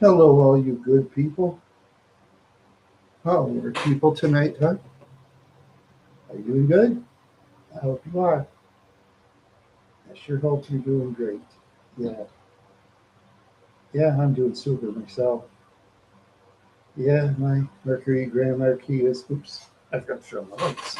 Hello, all you good people. Oh, we're people tonight, huh? Are you doing good? I hope you are. I sure hope you're doing great. Yeah, yeah, I'm doing super myself. Yeah, my Mercury Grand Marquis is. Oops, I forgot to show my lights.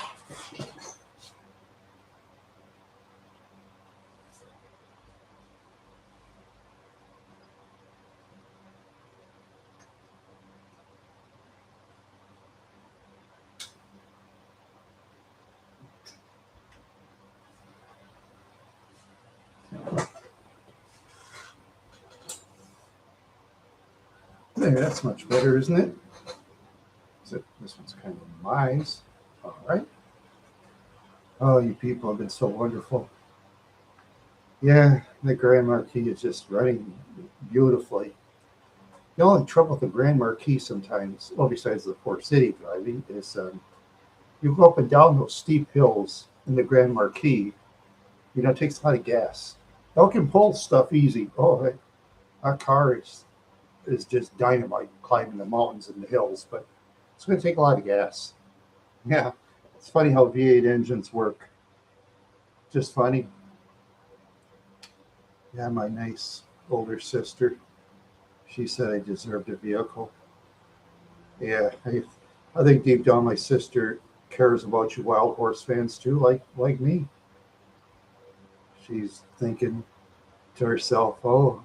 There, that's much better, isn't it? This one's kind of my eyes. All right. Oh, you people have been so wonderful. Yeah, the Grand Marquis is just running beautifully. The only trouble with the Grand Marquis sometimes, well, besides the poor city driving, is you go up and down those steep hills in the Grand Marquis. It takes a lot of gas. It can pull stuff easy. Oh, our car is just dynamite climbing the mountains and the hills, but it's going to take a lot of gas. Yeah, it's funny how V8 engines work. Just funny. Yeah, my nice older sister, she said I deserved a vehicle. Yeah, I think deep down my sister cares about you Wild Horse fans too, like me. She's thinking to herself, "Oh,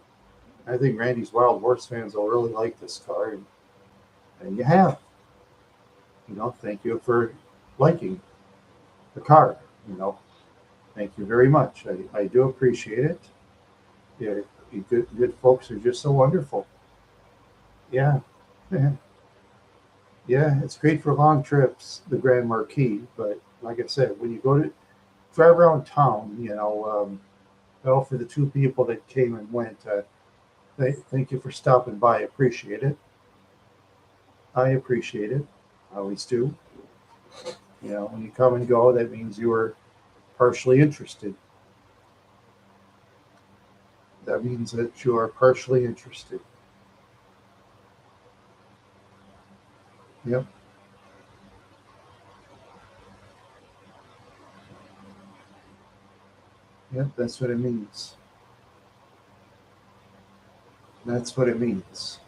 I think Randy's Wild Horse fans will really like this car," and you have. Thank you for liking the car. You know, thank you very much. I do appreciate it. Yeah, you good folks are just so wonderful. Yeah, yeah, yeah. It's great for long trips, the Grand Marquis. But like I said, when you go to drive around town, well, for the two people that came and went, thank you for stopping by. I appreciate it. I appreciate it. I always do. When you come and go, that means you are partially interested. That means that you are partially interested. Yep, yep, that's what it means. That's what it means.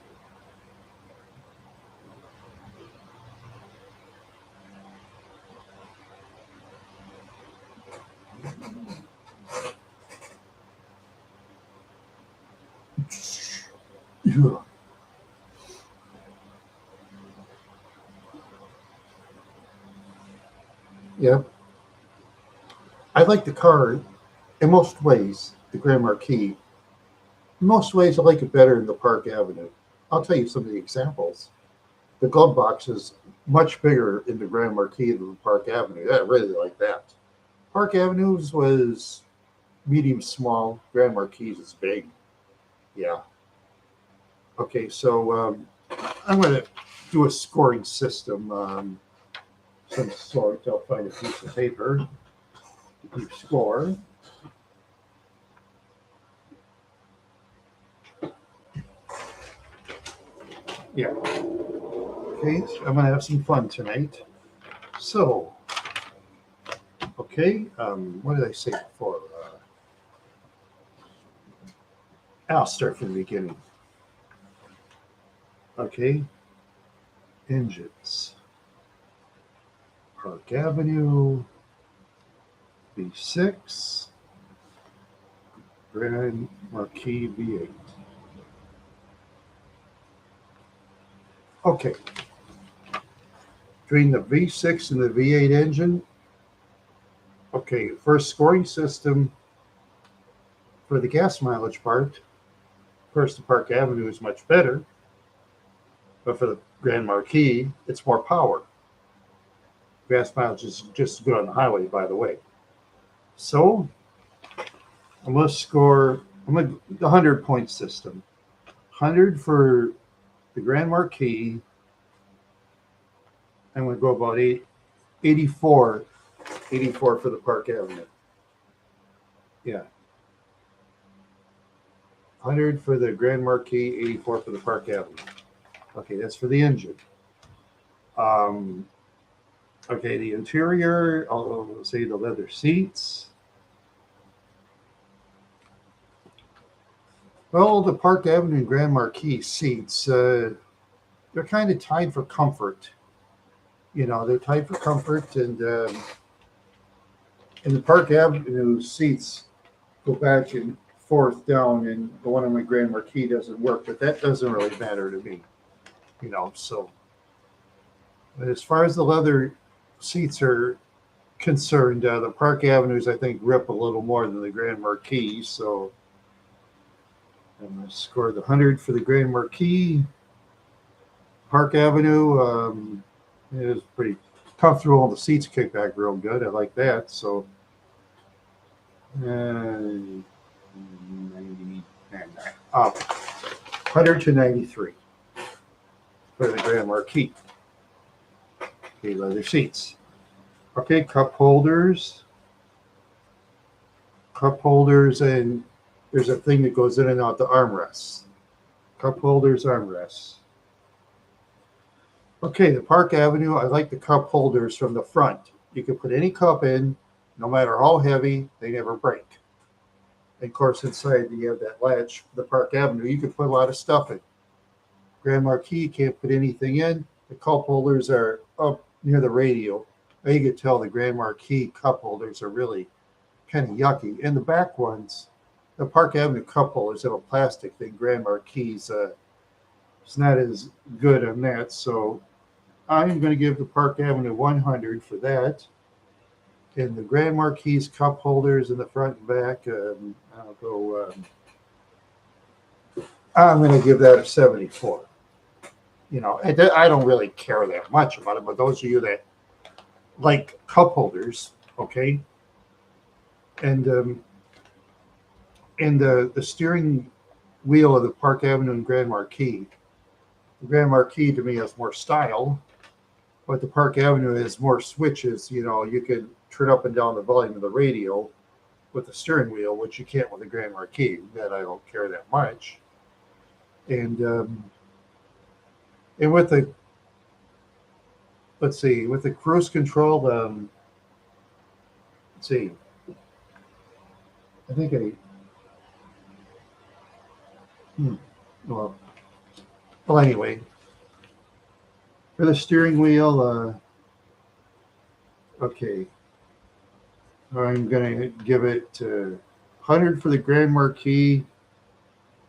Yeah. Yep. I like the car in most ways, the Grand Marquis. In most ways, I like it better than the Park Avenue. I'll tell you some of the examples. The glove box is much bigger in the Grand Marquis than the Park Avenue. I really like that. Park Avenue's was medium small. Grand Marquis is big. Yeah. Okay, so I'm going to do a scoring system. Some sort. I'll find a piece of paper to keep score. Yeah. Okay, so I'm going to have some fun tonight. So, okay, what did I say before? I'll start from the beginning. Okay, engines. Park Avenue, V6, Grand Marquis V8. Okay, between the V6 and the V8 engine, okay, first scoring system for the gas mileage part. First, the Park Avenue is much better, but for the Grand Marquis, it's more power. Gas mileage is just good on the highway, by the way. So I'm going to score. I'm going to the 100-point system. 100 for the Grand Marquis. I'm going to go about 84, 84 for the Park Avenue. Yeah. 100 for the Grand Marquis, 84 for the Park Avenue. Okay, that's for the engine. Okay, the interior, I'll say the leather seats. Well, the Park Avenue and Grand Marquis seats, they're kind of tied for comfort. They're tied for comfort, and the Park Avenue seats go back and forth down, and the one on my Grand Marquis doesn't work, but that doesn't really matter to me. So but as far as the leather seats are concerned, the Park Avenues, I think, rip a little more than the Grand Marquis. So I'm going to score the 100 for the Grand Marquis. Park Avenue is pretty comfortable. The seats kick back real good. I like that. So 100 to 93 for the Grand Marquis. Okay, leather seats. Okay, cup holders, and there's a thing that goes in and out the armrests. Cup holders, armrests. Okay, the Park Avenue, I like the cup holders from the front. You can put any cup in, no matter how heavy, they never break. And of course, inside you have that latch, the Park Avenue, you can put a lot of stuff in. Grand Marquis, you can't put anything in. The cup holders are up near the radio. Now you can tell the Grand Marquis cup holders are really kind of yucky. And the back ones, the Park Avenue cup holders have a plastic thing. Grand Marquis, it's not as good on that. So I'm going to give the Park Avenue 100 for that. And the Grand Marquis cup holders in the front and back, I'm going to give that a 74. I don't really care that much about it, but those of you that like cup holders, okay, and the steering wheel of the Park Avenue and Grand Marquis. The Grand Marquis to me has more style, but the Park Avenue has more switches. You can turn up and down the volume of the radio with the steering wheel, which you can't with the Grand Marquis. That I don't care that much. And with the, with the cruise control, I think well, anyway, for the steering wheel, okay, I'm going to give it 100 for the Grand Marquis,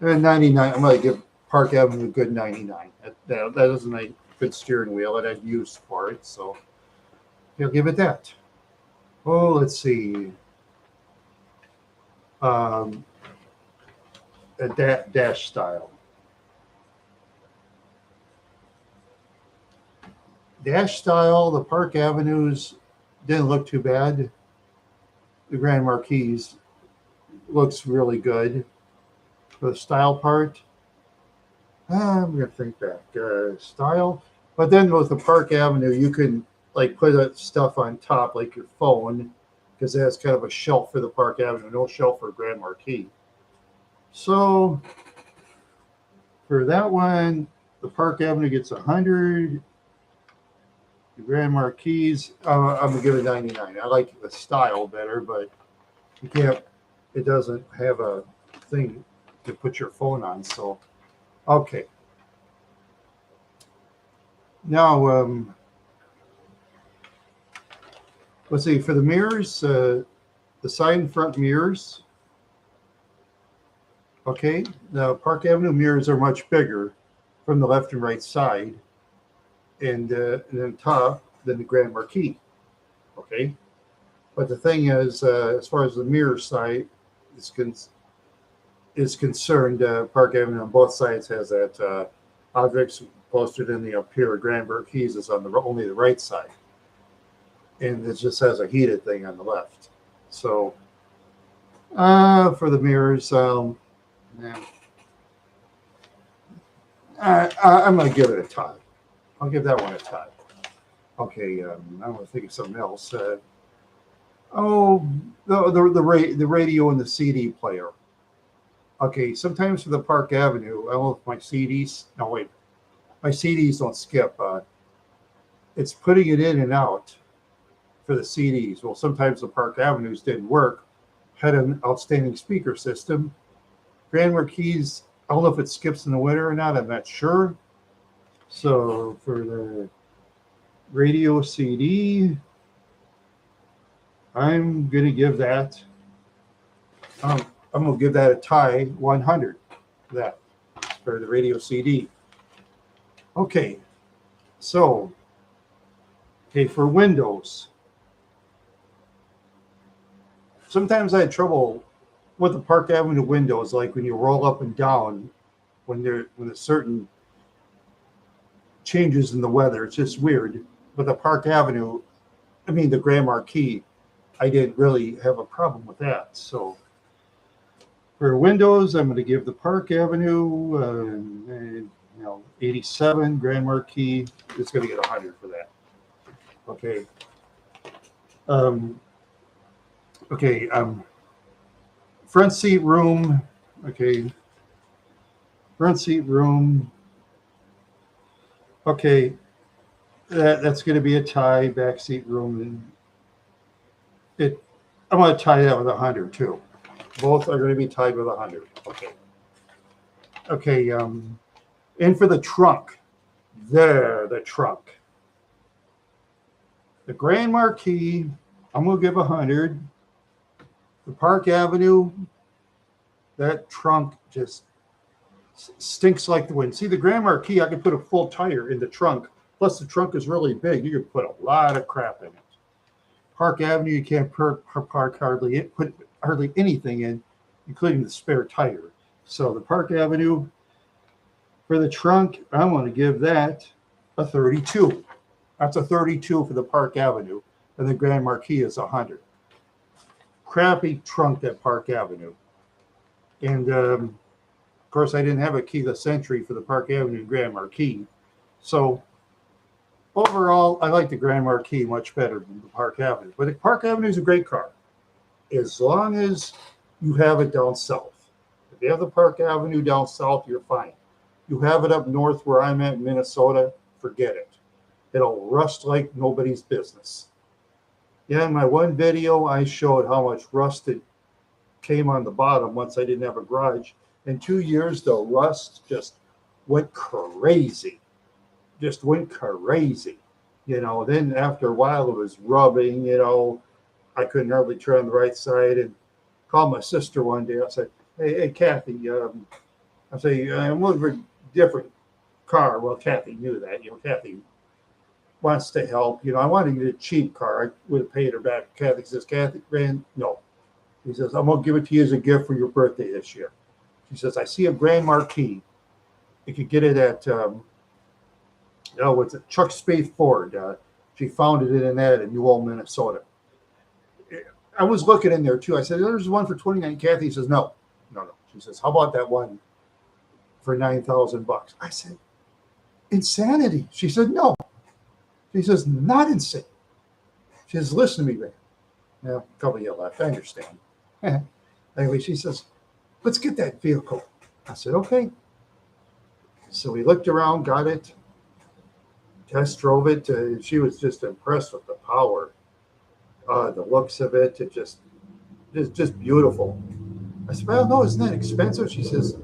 and 99. I'm going to give Park Avenue a good 99. That isn't a good steering wheel that I've used for it, so I'll give it that. Oh, let's see. A dash style. Dash style, the Park Avenues didn't look too bad. The Grand Marquis looks really good. For the style part, I'm going to think back. Style. But then with the Park Avenue, you can put that stuff on top, like your phone, because it has kind of a shelf for the Park Avenue, no shelf for Grand Marquis. So for that one, the Park Avenue gets 100. The Grand Marquis, I'm going to give it 99. I like the style better, but you can't, it doesn't have a thing to put your phone on. So, okay. Now, let's see, for the mirrors, the side and front mirrors. Okay, the Park Avenue mirrors are much bigger from the left and right side, and then top than the Grand Marquis. Okay, but the thing is, as far as the mirror side is concerned, Park Avenue on both sides has that objects posted in the up here. Grand Marquis is on only the right side, and it just has a heated thing on the left. So for the mirrors, I'm going to give it a tie. I'll give that one a tie. Okay, I want to think of something else. The radio and the CD player. Okay, sometimes for the Park Avenue, I don't know if my CDs, no wait, my CDs don't skip. It's putting it in and out for the CDs. Well, sometimes the Park Avenues didn't work, had an outstanding speaker system. Grand Marquis, I don't know if it skips in the winter or not, I'm not sure. So for the radio CD, I'm going to give that, I'm going to give that a tie 100. That for the radio CD. Okay, so, okay, for Windows, sometimes I had trouble with the Park Avenue windows, like when you roll up and down, when there's certain changes in the weather. It's just weird. But the Park Avenue, I mean the Grand Marquis, I didn't really have a problem with that. So for Windows, I'm going to give the Park Avenue, 87. Grand Marquis is going to get 100 for that. Okay. Um, okay. Front seat room. Okay. Front seat room. Okay. That's going to be a tie. Back seat room. I'm going to tie that with 100 too. Both are going to be tied with 100. Okay. Okay. And for the trunk. The trunk. The Grand Marquis, I'm going to give 100. The Park Avenue, that trunk just stinks like the wind. See, the Grand Marquis, I could put a full tire in the trunk. Plus, the trunk is really big. You could put a lot of crap in it. Park Avenue, you can't put hardly anything in, including the spare tire. So the Park Avenue, for the trunk, I want to give that a 32. That's a 32 for the Park Avenue, and the Grand Marquis is 100. Crappy trunk at Park Avenue. And of course, I didn't have a keyless entry for the Park Avenue Grand Marquis. So overall, I like the Grand Marquis much better than the Park Avenue. But the Park Avenue is a great car, as long as you have it down south. If you have the Park Avenue down south, you're fine. You have it up north where I'm at in Minnesota, forget it. It'll rust like nobody's business. Yeah, in my one video, I showed how much rust it came on the bottom once I didn't have a garage. In 2 years, the rust just went crazy. Just went crazy. Then after a while, it was rubbing, I couldn't hardly turn on the right side, and called my sister one day. I said, hey Kathy, I say, I'm looking for a different car. Well, Kathy knew that. Kathy wants to help. I wanted to get a cheap car. I would have paid her back. Kathy says, Kathy, Rand, no. He says, I'm going to give it to you as a gift for your birthday this year. She says, I see a Grand Marquis. You could get it at, what's it? Chuck Spade Ford. She found it in that in New Ulm, Minnesota. I was looking in there too. I said, there's one for $29. Kathy says, no. She says, how about that one for $9,000? I said, insanity. She said, no. She says, not insane. She says, listen to me, man. Yeah, a couple of you left. I understand. Anyway, she says, let's get that vehicle. I said, okay. So we looked around, got it, test drove it. She was just impressed with the power, the looks of it. It just beautiful. I said, well, no, isn't that expensive? She says,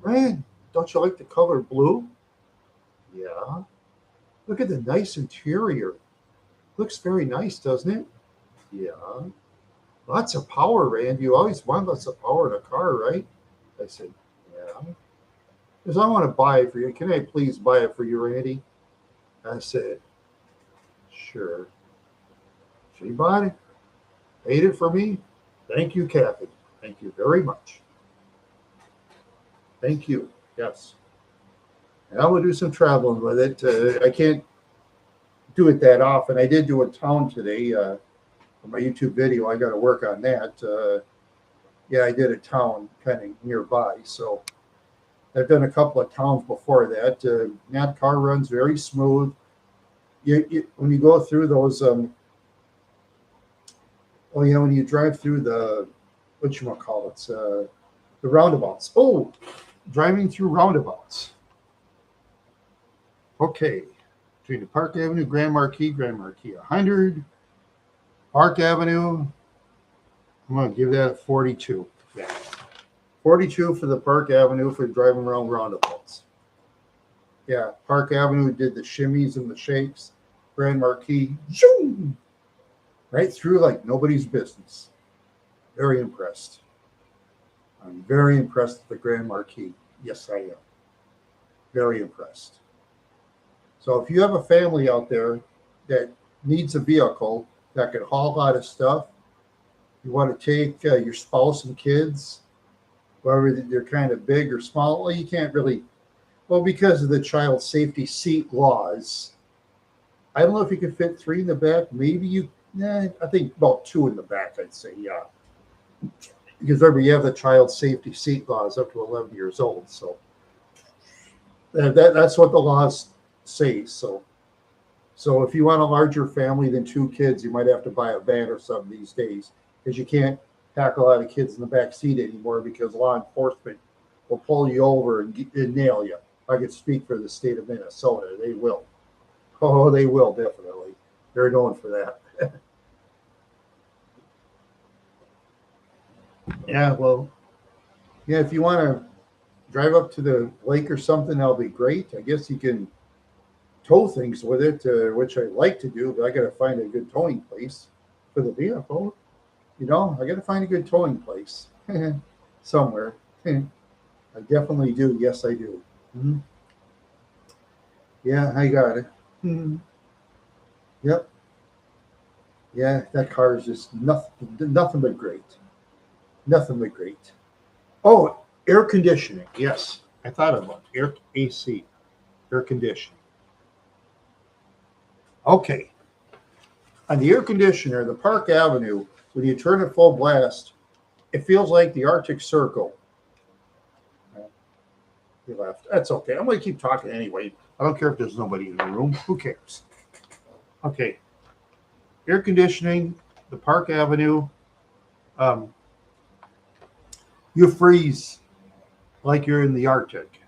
Ryan, don't you like the color blue? Yeah. Look at the nice interior. Looks very nice, doesn't it? Yeah. Lots of power, Rand. You always want lots of power in a car, right? I said, yeah. Because I want to buy it for you. Can I please buy it for you, Randy? I said, sure. She bought it. Paid it for me. Thank you, Kathy. Thank you very much. Thank you. Yes. And I will do some traveling with it. I can't do it that often. I did do a town today for my YouTube video. I got to work on that. I did a town kind of nearby. So I've done a couple of towns before that. That car runs very smooth. When you go through those, when you drive through the, whatchamacallits, The roundabouts. Oh, driving through roundabouts. Okay. Between the Park Avenue, Grand Marquis 100. Park Avenue, I'm going to give that a 42. Yeah. 42 for the Park Avenue for driving around roundabouts. Yeah, Park Avenue did the shimmies and the shakes. Grand Marquis, zoom, right through like nobody's business. Very impressed. I'm very impressed with the Grand Marquis. Yes, I am. Very impressed. So if you have a family out there that needs a vehicle that can haul a lot of stuff, you want to take your spouse and kids, whether they're kind of big or small, well, you can't really, well, because of the child safety seat laws, I don't know if you can fit 3 in the back. Maybe I think about 2 in the back, I'd say, yeah. Because remember, you have the child safety seat laws up to 11 years old. So that's what the laws say. So if you want a larger family than 2 kids, you might have to buy a van or something these days, because you can't pack a lot of kids in the back seat anymore, because law enforcement will pull you over and nail you. I could speak for the state of Minnesota. They will. Oh, they will, definitely. They're known for that. Yeah, well, yeah, if you want to drive up to the lake or something, that'll be great. I guess you can tow things with it, which I like to do, but I got to find a good towing place for the vehicle. I got to find a good towing place somewhere. I definitely do. Yes, I do. Mm-hmm. Yeah, I got it. Mm-hmm. Yep. Yeah, that car is just nothing but great. Nothing but great. Oh, air conditioning. Yes, I thought about air AC, air conditioning. Okay, on the air conditioner, the Park Avenue, when you turn it full blast, it feels like the Arctic Circle. He left. That's okay. I'm going to keep talking anyway. I don't care if there's nobody in the room. Who cares? Okay. Air conditioning, the Park Avenue. Um, you freeze like you're in the Arctic.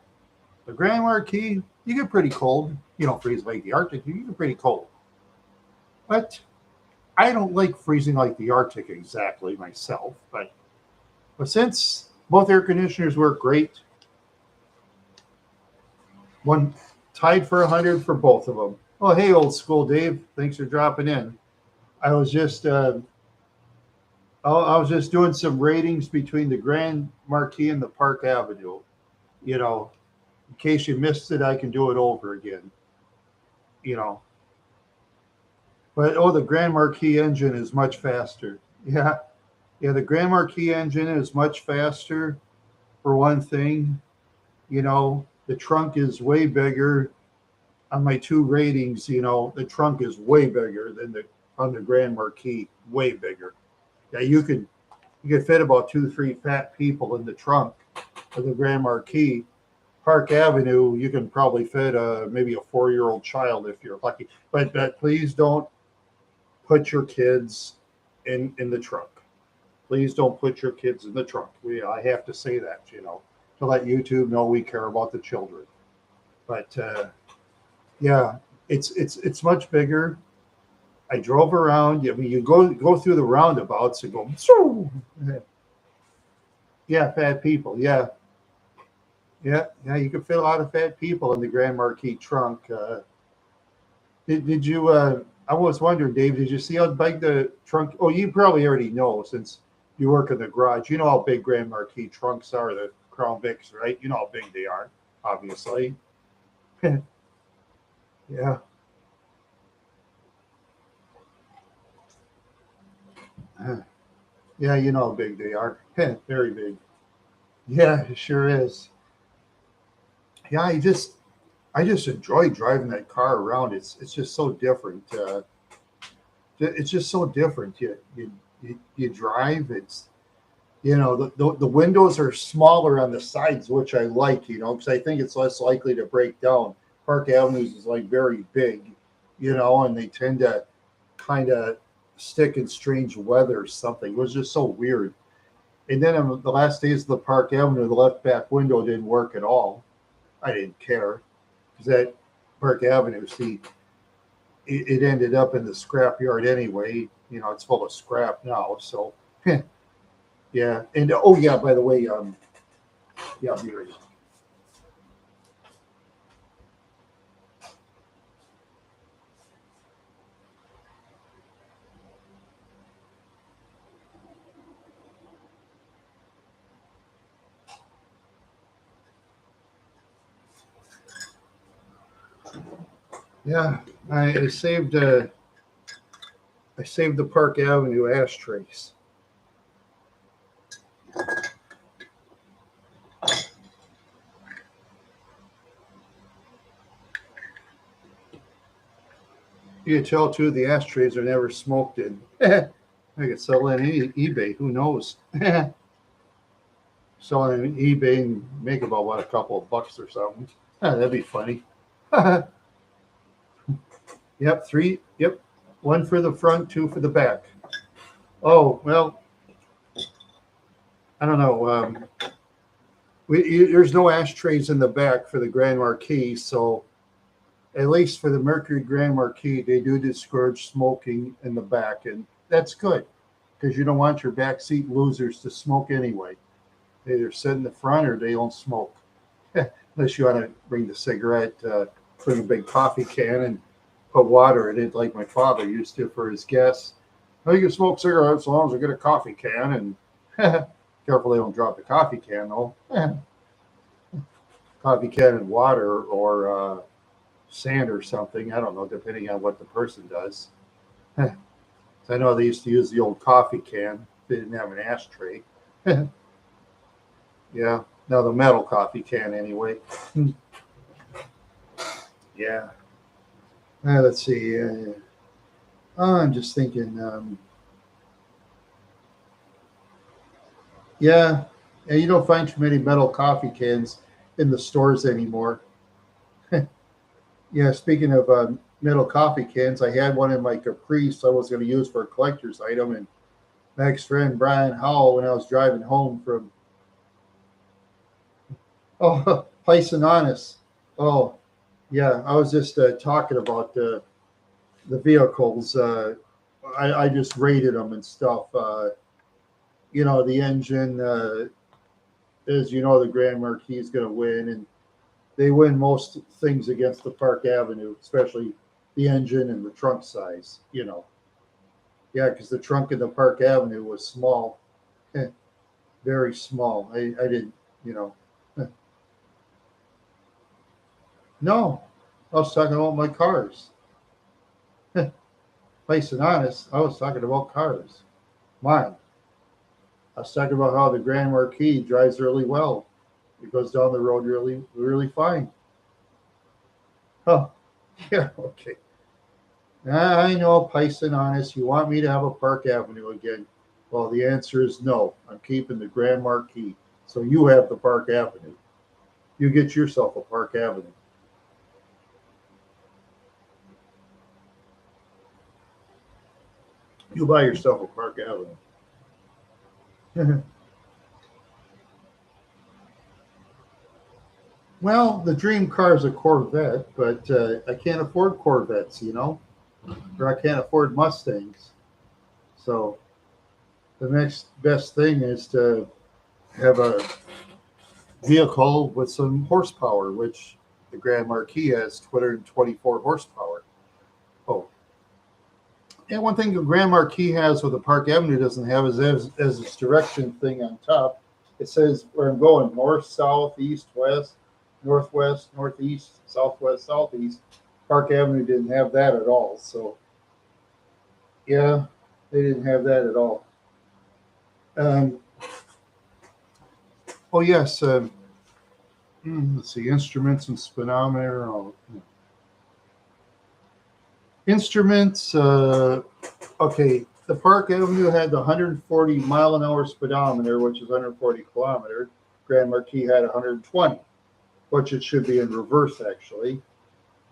The Grand Marquis, you get pretty cold. You don't freeze like the Arctic. You get pretty cold. But I don't like freezing like the Arctic exactly myself. But since both air conditioners work great, one tied for 100 for both of them. Oh, hey, old school Dave. Thanks for dropping in. I was just doing some ratings between the Grand Marquis and the Park Avenue. In case you missed it, I can do it over again. You know, but the Grand Marquis engine is much faster. Yeah, the Grand Marquis engine is much faster. For one thing, the trunk is way bigger. On my 2 ratings, the trunk is way bigger than on the Grand Marquis, way bigger. Yeah, you could fit about 2-3 fat people in the trunk of the Grand Marquis. Park Avenue, you can probably fit maybe a 4-year-old child if you're lucky. But please don't put your kids in the trunk. Please don't put your kids in the trunk. I have to say that, to let YouTube know we care about the children. But yeah, it's much bigger. I drove around. I mean, you go through the roundabouts and go. Yeah, fat people. Yeah. You can fit a lot of fat people in the Grand Marquis trunk. Did you? I was wondering, Dave. Did you see how big the trunk? Oh, you probably already know since you work in the garage. You know how big Grand Marquis trunks are, the Crown Vics, right? You know how big they are, obviously. Yeah. Yeah, you know how big they are. Very big. Yeah, it sure is. Yeah, I just enjoy driving that car around. It's just so different. It's just so different. You drive. It's the windows are smaller on the sides, which I like. Because I think it's less likely to break down. Park Avenues is like very big, and they tend to kind of stick in strange weather or something. It was just so weird. And then on the last days of the Park Avenue, the left back window didn't work at all. I didn't care because that Park Avenue, see, it ended up in the scrap yard anyway. You know, it's full of scrap now. So, yeah. And oh yeah, by the way, yeah, I'll be right. Yeah, I saved I saved the Park Avenue ashtrays. You can tell too the ashtrays are never smoked in. I could sell it on eBay. Who knows? Sell it on eBay and make about what, a couple of bucks or something. That'd be funny. Yep, three. Yep, one for the front, two for the back. Oh well, I don't know. There's no ashtrays in the back for the Grand Marquis, so at least for the Mercury Grand Marquis, they do discourage smoking in the back, and that's good because you don't want your backseat losers to smoke anyway. They either sit in the front or they don't smoke, unless you want to bring the cigarette, put in a big coffee can and put water in it, like my father used to for his guests. Oh, you can smoke cigarettes as long as you get a coffee can, and careful they don't drop the coffee can though. Coffee can and water or sand or something. I don't know, depending on what the person does. I know they used to use the old coffee can. They didn't have an ashtray. Yeah, no, the metal coffee can anyway. Yeah. Let's see. I'm just thinking. Yeah, and you don't find too many metal coffee cans in the stores anymore. Yeah, speaking of metal coffee cans, I had one in my Caprice I was going to use for a collector's item, and Mac's friend Brian Howell, when I was driving home from Place and Honest. Oh, yeah, I was just talking about the vehicles. I just rated them and stuff. You know, the engine, as you know, the Grand Marquis is going to win, and they win most things against the Park Avenue, especially the engine and the trunk size. You know, yeah, because the trunk in the Park Avenue was small, very small. I didn't, you know, no, I was talking about my cars. Place and Honest, I was talking about cars. Mine. I was talking about how the Grand Marquis drives really well. It goes down the road really, really fine. Oh, yeah, okay. I know, Place and Honest, you want me to have a Park Avenue again. Well, the answer is no. I'm keeping the Grand Marquis. So you have the Park Avenue. You get yourself a Park Avenue. You buy yourself a Park Avenue. Well, the dream car is a Corvette, but I can't afford Corvettes, you know, or I can't afford Mustangs. So the next best thing is to have a vehicle with some horsepower, which the Grand Marquis has 224 horsepower. Oh, and one thing the Grand Marquis has with the Park Avenue doesn't have is as its direction thing on top. It says where I'm going: north, south, east, west, northwest, northeast, southwest, southeast. Park Avenue didn't have that at all. So yeah, they didn't have that at all. Um, oh yes, let's see, instruments and speedometer. Oh, instruments. Okay, the Park Avenue had the 140 mile an hour speedometer, which is 140 kilometer. Grand Marquis had 120, which it should be in reverse actually.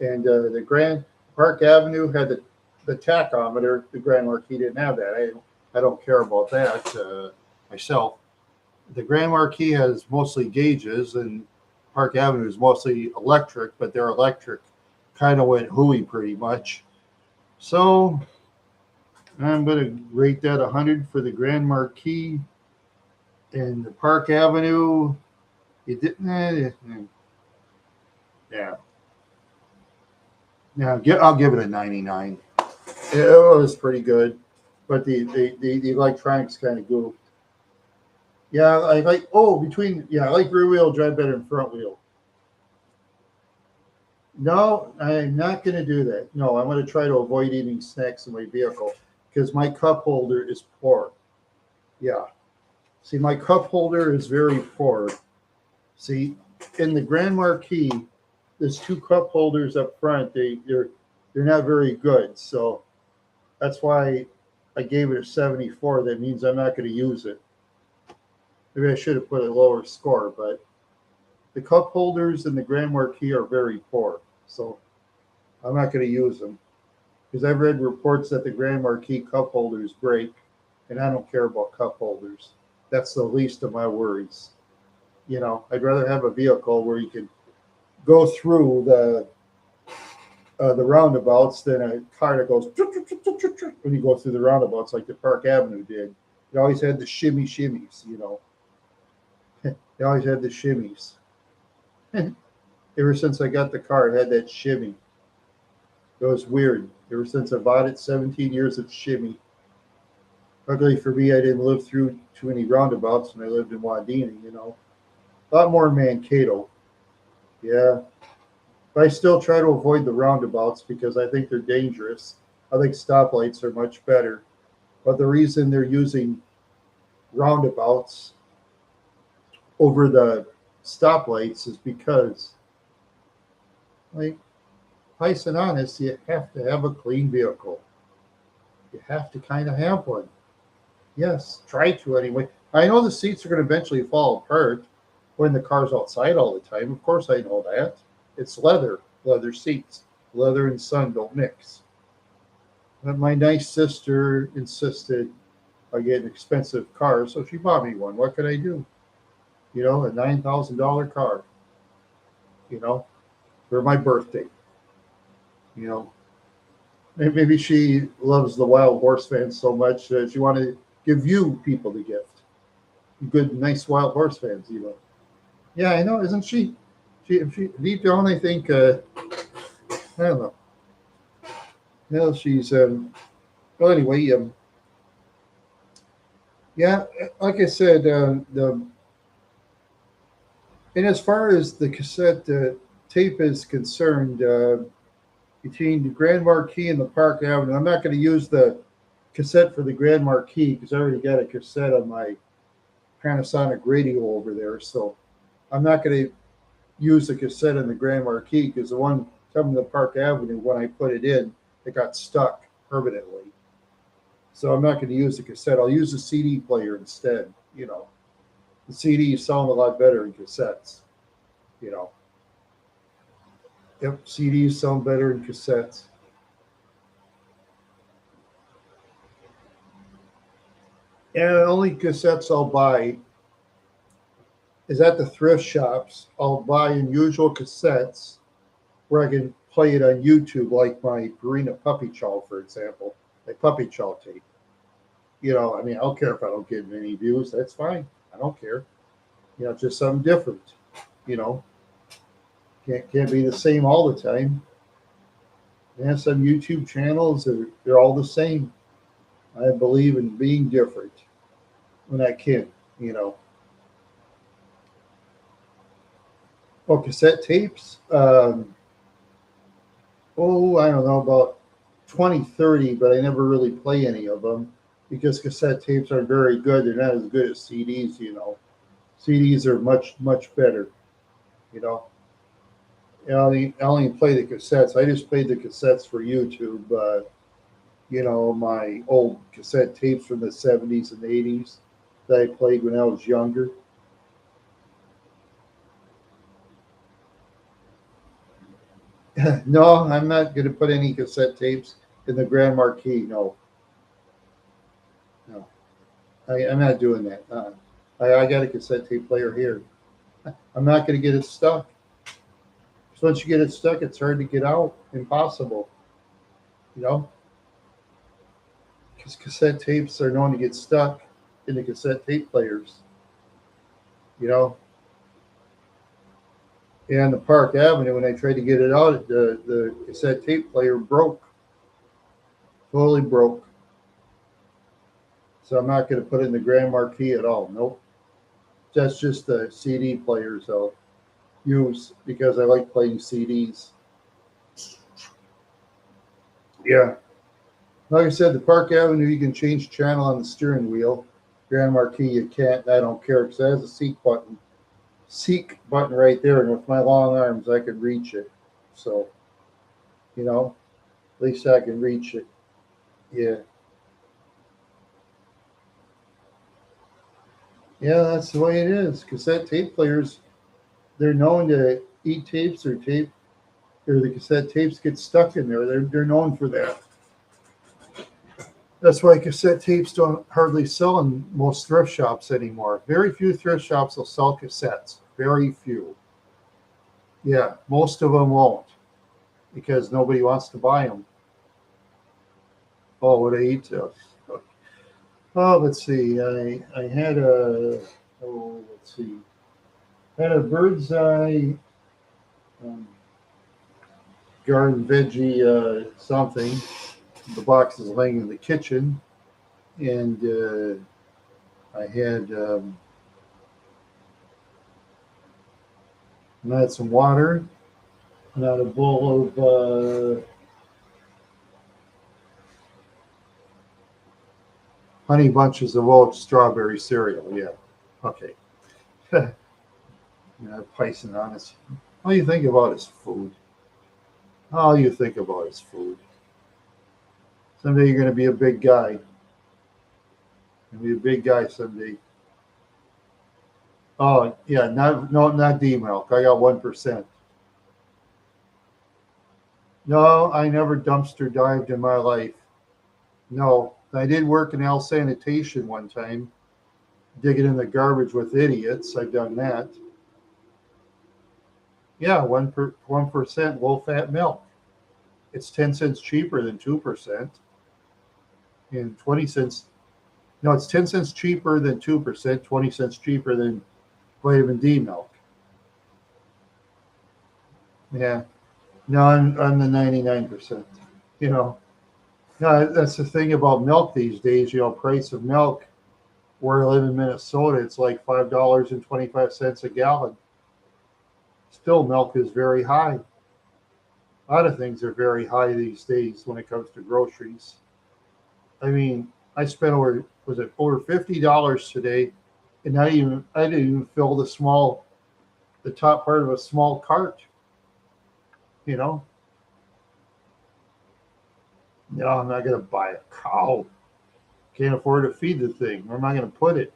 And the Grand Park Avenue had the tachometer. The Grand Marquis didn't have that. I don't care about that myself. The Grand Marquis has mostly gauges, and Park Avenue is mostly electric, but their electric kind of went hooey pretty much. So I'm going to rate that 100 for the Grand Marquis. And the Park Avenue, it didn't. Yeah. Yeah, I'll give it a 99. It was pretty good, but the electronics kind of goofed. Yeah, I like. Oh, I like rear wheel drive better than front wheel. No, I'm not going to do that. No, I'm going to try to avoid eating snacks in my vehicle because my cup holder is poor. Yeah. See, my cup holder is very poor. See, in the Grand Marquis, there's two cup holders up front. They're not very good. So that's why I gave it a 74. That means I'm not going to use it. Maybe I should have put a lower score, but the cup holders in the Grand Marquis are very poor. So I'm not going to use them because I've read reports that the Grand Marquis cup holders break, and I don't care about cup holders. That's the least of my worries. I'd rather have a vehicle where you can go through the roundabouts than a car that goes when you go through the roundabouts like the Park Avenue did. It always had the shimmies. They always had the shimmies. Ever since I got the car, it had that shimmy. It was weird. Ever since I bought it, 17 years of shimmy. Luckily for me, I didn't live through too many roundabouts when I lived in Wadena, A lot more Mankato. Yeah. But I still try to avoid the roundabouts because I think they're dangerous. I think stoplights are much better. But the reason they're using roundabouts over the stoplights is because, like, nice and honest, you have to have a clean vehicle. You have to kind of have one. Yes, try to anyway. I know the seats are going to eventually fall apart when the car's outside all the time. Of course, I know that. It's leather seats. Leather and sun don't mix. But my nice sister insisted I get an expensive car, so she bought me one. What could I do? A $9,000 car, you know, for my birthday. You know, maybe she loves the wild horse fans so much that she wanted to give you people the gift. Good, nice wild horse fans. Yeah, I know, isn't she? She deep down, I think, I don't know. She's, well, anyway, yeah, like I said, and as far as the cassette tape is concerned, between the Grand Marquis and the Park Avenue, I'm not going to use the cassette for the Grand Marquis because I already got a cassette on my Panasonic radio over there. So I'm not going to use the cassette in the Grand Marquis because the one coming to Park Avenue, when I put it in, it got stuck permanently. So I'm not going to use the cassette. I'll use the CD player instead. The CDs sound a lot better in cassettes. You know, yep, CDs sound better in cassettes. And the only cassettes I'll buy is at the thrift shops. I'll buy unusual cassettes where I can play it on YouTube, like my Purina Puppy Chow, for example, like Puppy Chow tape. I mean, I don't care if I don't get many views. That's fine. I don't care. Just something different. You know, can't be the same all the time. And some YouTube channels they're all the same. I believe in being different when I can. You know, well, cassette tapes. I don't know about 20, 30, but I never really play any of them because cassette tapes are very good. They're not as good as CDs. CDs are much, much better. You know, I only play the cassettes. I just played the cassettes for YouTube. My old cassette tapes from the 70s and 80s that I played when I was younger. No, I'm not going to put any cassette tapes in the Grand Marquis. No, no, I'm not doing that. I got a cassette tape player here. I'm not going to get it stuck. So once you get it stuck, it's hard to get out. Impossible. You know, because cassette tapes are known to get stuck in the cassette tape players. You know, and the Park Avenue, when I tried to get it out, the cassette tape player broke. Totally broke. So I'm not going to put it in the Grand Marquis at all. Nope. That's just the CD players I'll use because I like playing CDs. Yeah. Like I said, the Park Avenue, you can change channel on the steering wheel. Grand Marquis, you can't. I don't care because it has a seek button right there. And with my long arms, I can reach it. So, at least I can reach it. Yeah. Yeah, that's the way it is. Cassette tape players, they're known to eat tapes or the cassette tapes get stuck in there. They're known for that. That's why cassette tapes don't hardly sell in most thrift shops anymore. Very few thrift shops will sell cassettes. Very few. Yeah, most of them won't because nobody wants to buy them. Oh, what I eat? Oh, let's see. I had let's see. Had a bird's eye um, garden veggie something. The box is laying in the kitchen, and I had some water, and I had a bowl of honey bunches of oat strawberry cereal. Yeah, okay. Pison on us. All you think about is food. All you think about is food. Someday you're going to be a big guy. You'll be a big guy someday. Oh yeah, not D milk. I got 1%. No, I never dumpster dived in my life. No, I did work in L sanitation one time, digging in the garbage with idiots. I've done that. Yeah, 1% low fat milk. It's 10 cents cheaper than 2%, and 20 cents. No, it's 10 cents cheaper than 2%, 20 cents cheaper than vitamin D milk. Yeah, no, I'm the 99%. You know, no, that's the thing about milk these days. Price of milk. Where I live in Minnesota, it's like $5.25 a gallon. Still, milk is very high. A lot of things are very high these days when it comes to groceries. I mean, I spent over $50 today, and I didn't even fill the top part of a small cart. You know, no, I'm not going to buy a cow. Can't afford to feed the thing. Where am I going to put it?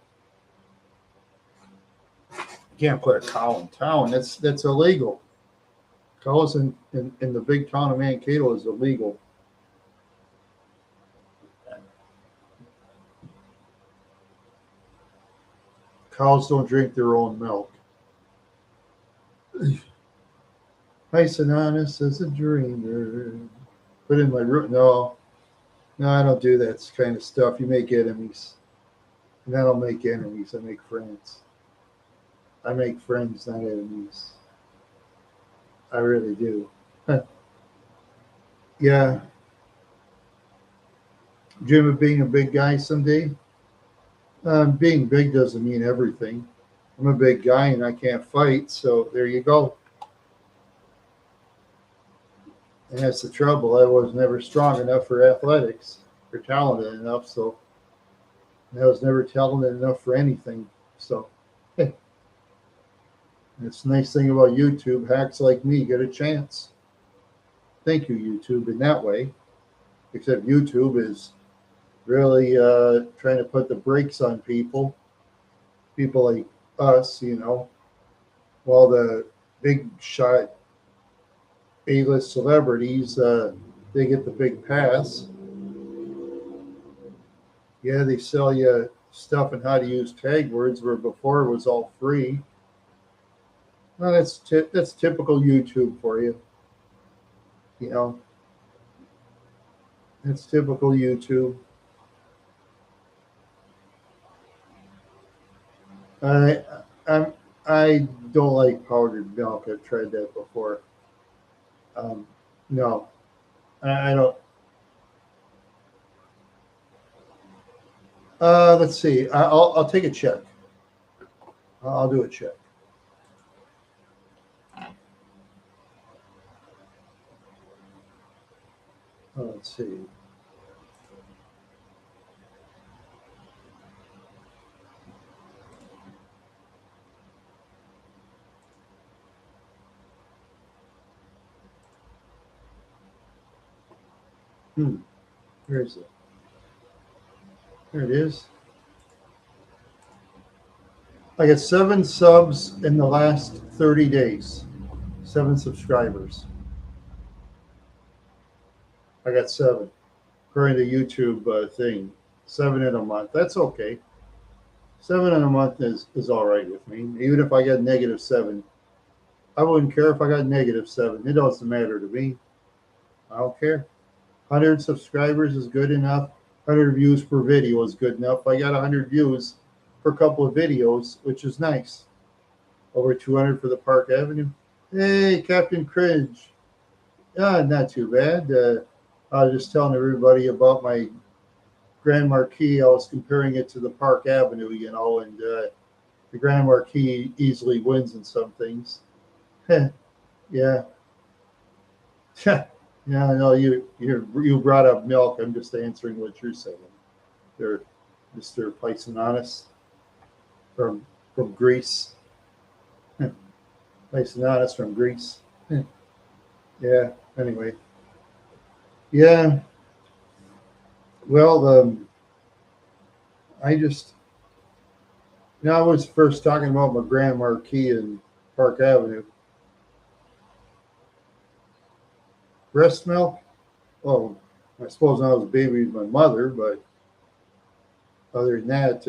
You can't put a cow in town. That's illegal. Cows in the big town of Mankato is illegal. Cows don't drink their own milk. Nice and honest as a dreamer. Put in my root. No, I don't do that kind of stuff. You make enemies. And I don't make enemies. I make friends. I make friends, not enemies. I really do. Yeah. Dream of being a big guy someday. Being big doesn't mean everything. I'm a big guy and I can't fight, so there you go. And that's the trouble. I was never strong enough for athletics or talented enough, so I was never talented enough for anything. So, hey, it's the nice thing about YouTube. Hacks like me get a chance. Thank you, YouTube, in that way. Except YouTube is really trying to put the brakes on people like us, while the big shot A-list celebrities, they get the big pass. Yeah, they sell you stuff on how to use tag words where before it was all free. Well, that's typical YouTube for you. You know, that's typical YouTube. I I I don't like powdered milk. I've tried that before. Um, no, I don't. Let's see. I'll take a check. I'll do a check. Let's see. Hmm. Where is it? There it is. I got 7 subs in the last 30 days. 7 subscribers. I got 7. According to YouTube thing. 7 in a month. That's okay. 7 in a month is all right with me. Even if I got -7, I wouldn't care if I got -7. It doesn't matter to me. I don't care. 100 subscribers is good enough. 100 views per video is good enough. I got 100 views for a couple of videos, which is nice. Over 200 for the Park Avenue. Hey, Captain Cringe. Yeah, not too bad. I was just telling everybody about my Grand Marquis. I was comparing it to the Park Avenue, and the Grand Marquis easily wins in some things. yeah, yeah. I know you brought up milk. I'm just answering what you're saying. They're Mr. Paisananis from Greece. Paisananis from Greece. Yeah. Anyway, yeah. Well, I just I was first talking about my Grand Marquis in Park Avenue. Breast milk. Oh, I suppose when I was a baby with my mother, but other than that,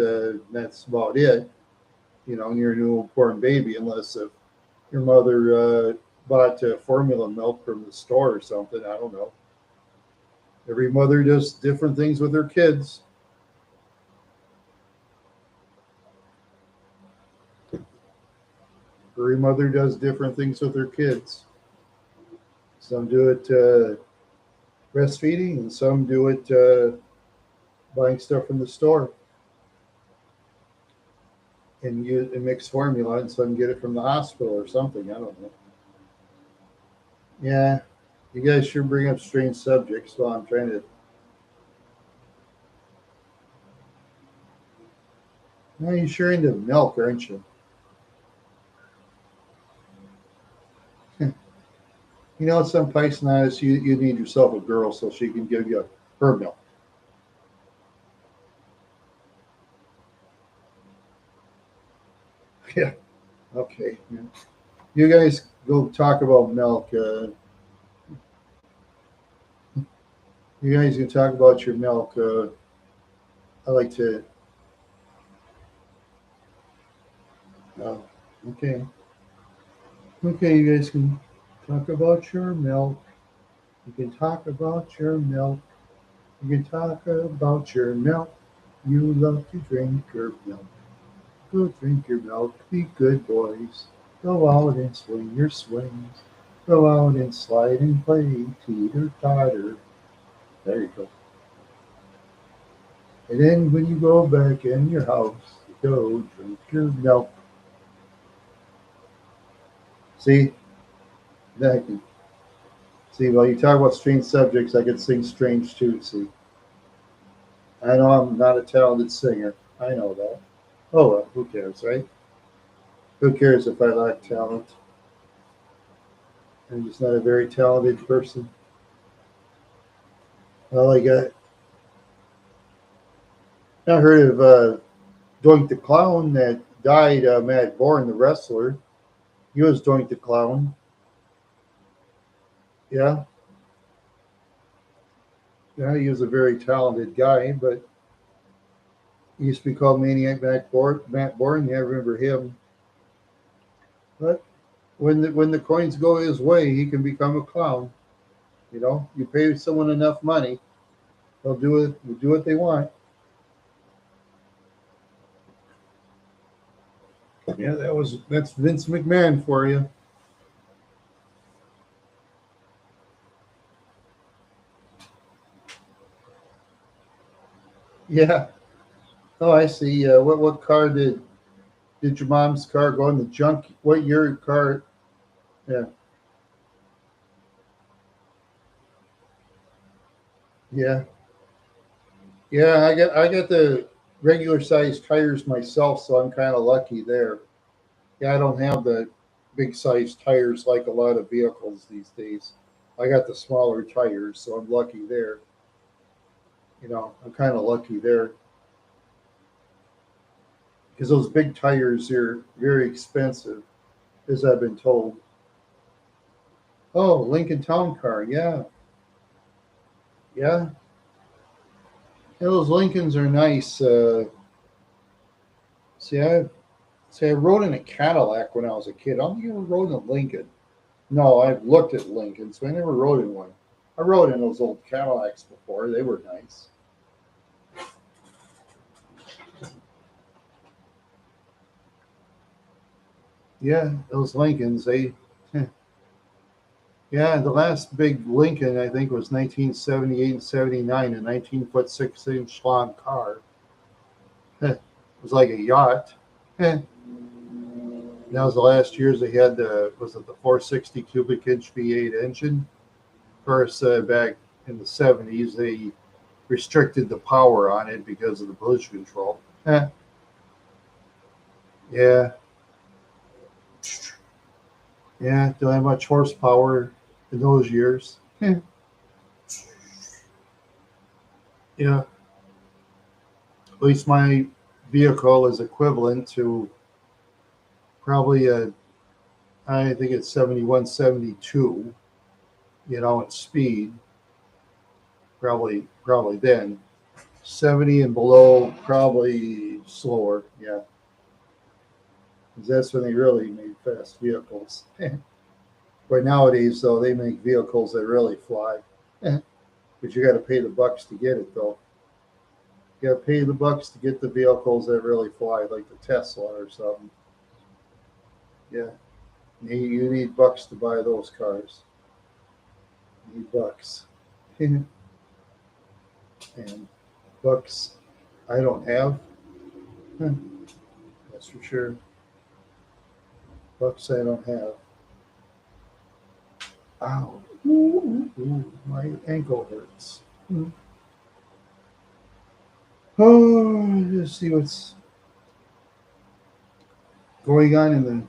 that's about it. You're a newborn baby unless if your mother bought formula milk from the store or something. I don't know. Every mother does different things with her kids. Every mother does different things with her kids. Some do it breastfeeding, and some do it buying stuff from the store and mix formula, and some get it from the hospital or something. I don't know. Yeah, you guys sure bring up strange subjects while I'm trying to. No, you're sure into milk, aren't you? Some place nice. You need yourself a girl so she can give you her milk. Yeah. Okay. Yeah. You guys go talk about milk. You guys can talk about your milk. I like to. Oh, okay. Okay, you guys can talk about your milk. You can talk about your milk. You can talk about your milk. You love to drink your milk. Go drink your milk. Be good boys. Go out and swing your swings. Go out and slide and play. Teeter totter. There you go. And then when you go back in your house, go drink your milk. See, that can see. While you talk about strange subjects, I can sing strange too. See, I know I'm not a talented singer. I know that. Oh well, who cares, right? Who cares if I lack talent? I'm just not a very talented person. Well, I heard of Doink the Clown that died. Matt Bourne, the wrestler. He was Doink the Clown. Yeah, yeah, he was a very talented guy, but He used to be called Maniac Matt Bourne. Yeah, I remember him. But when the coins go his way, he can become a clown. You pay someone enough money, they'll do what they want. Yeah, that's Vince McMahon for you. Yeah. Oh, I see. What car did your mom's car go in the junk? What your car? Yeah, yeah, yeah. I got the regular size tires myself, so I'm kind of lucky there. Yeah, I don't have the big size tires like a lot of vehicles these days. I got the smaller tires, so I'm lucky there. I'm kind of lucky there because those big tires are very expensive, as I've been told. Oh, Lincoln Town Car. Yeah, yeah. Yeah, those Lincolns are nice. See, I rode in a Cadillac when I was a kid. I don't think I ever rode in a Lincoln. No, I've looked at Lincolns, but I never rode in one. I rode in those old Cadillacs before. They were nice. Yeah, those Lincolns. Yeah, the last big Lincoln I think was 1978 and 79, a 19-foot 6-inch long car. It was like a yacht. That was the last years they had the was it the 460 cubic inch V8 engine. Of course, back in the 70s, they restricted the power on it because of the pollution control. Yeah, yeah, don't have much horsepower in those years. Yeah, at least my vehicle is equivalent to probably I think it's 71, 72. In speed, probably then 70 and below, probably slower. Yeah, 'cause that's when they really made fast vehicles. But nowadays, though, they make vehicles that really fly. But you got to pay the bucks to get it, though. You got to pay the bucks to get the vehicles that really fly, like the Tesla or something. Yeah, you need bucks to buy those cars. You need bucks, and bucks I don't have. That's for sure. Bucks I don't have. Ow! Ooh, my ankle hurts. Oh, let's see what's going on in the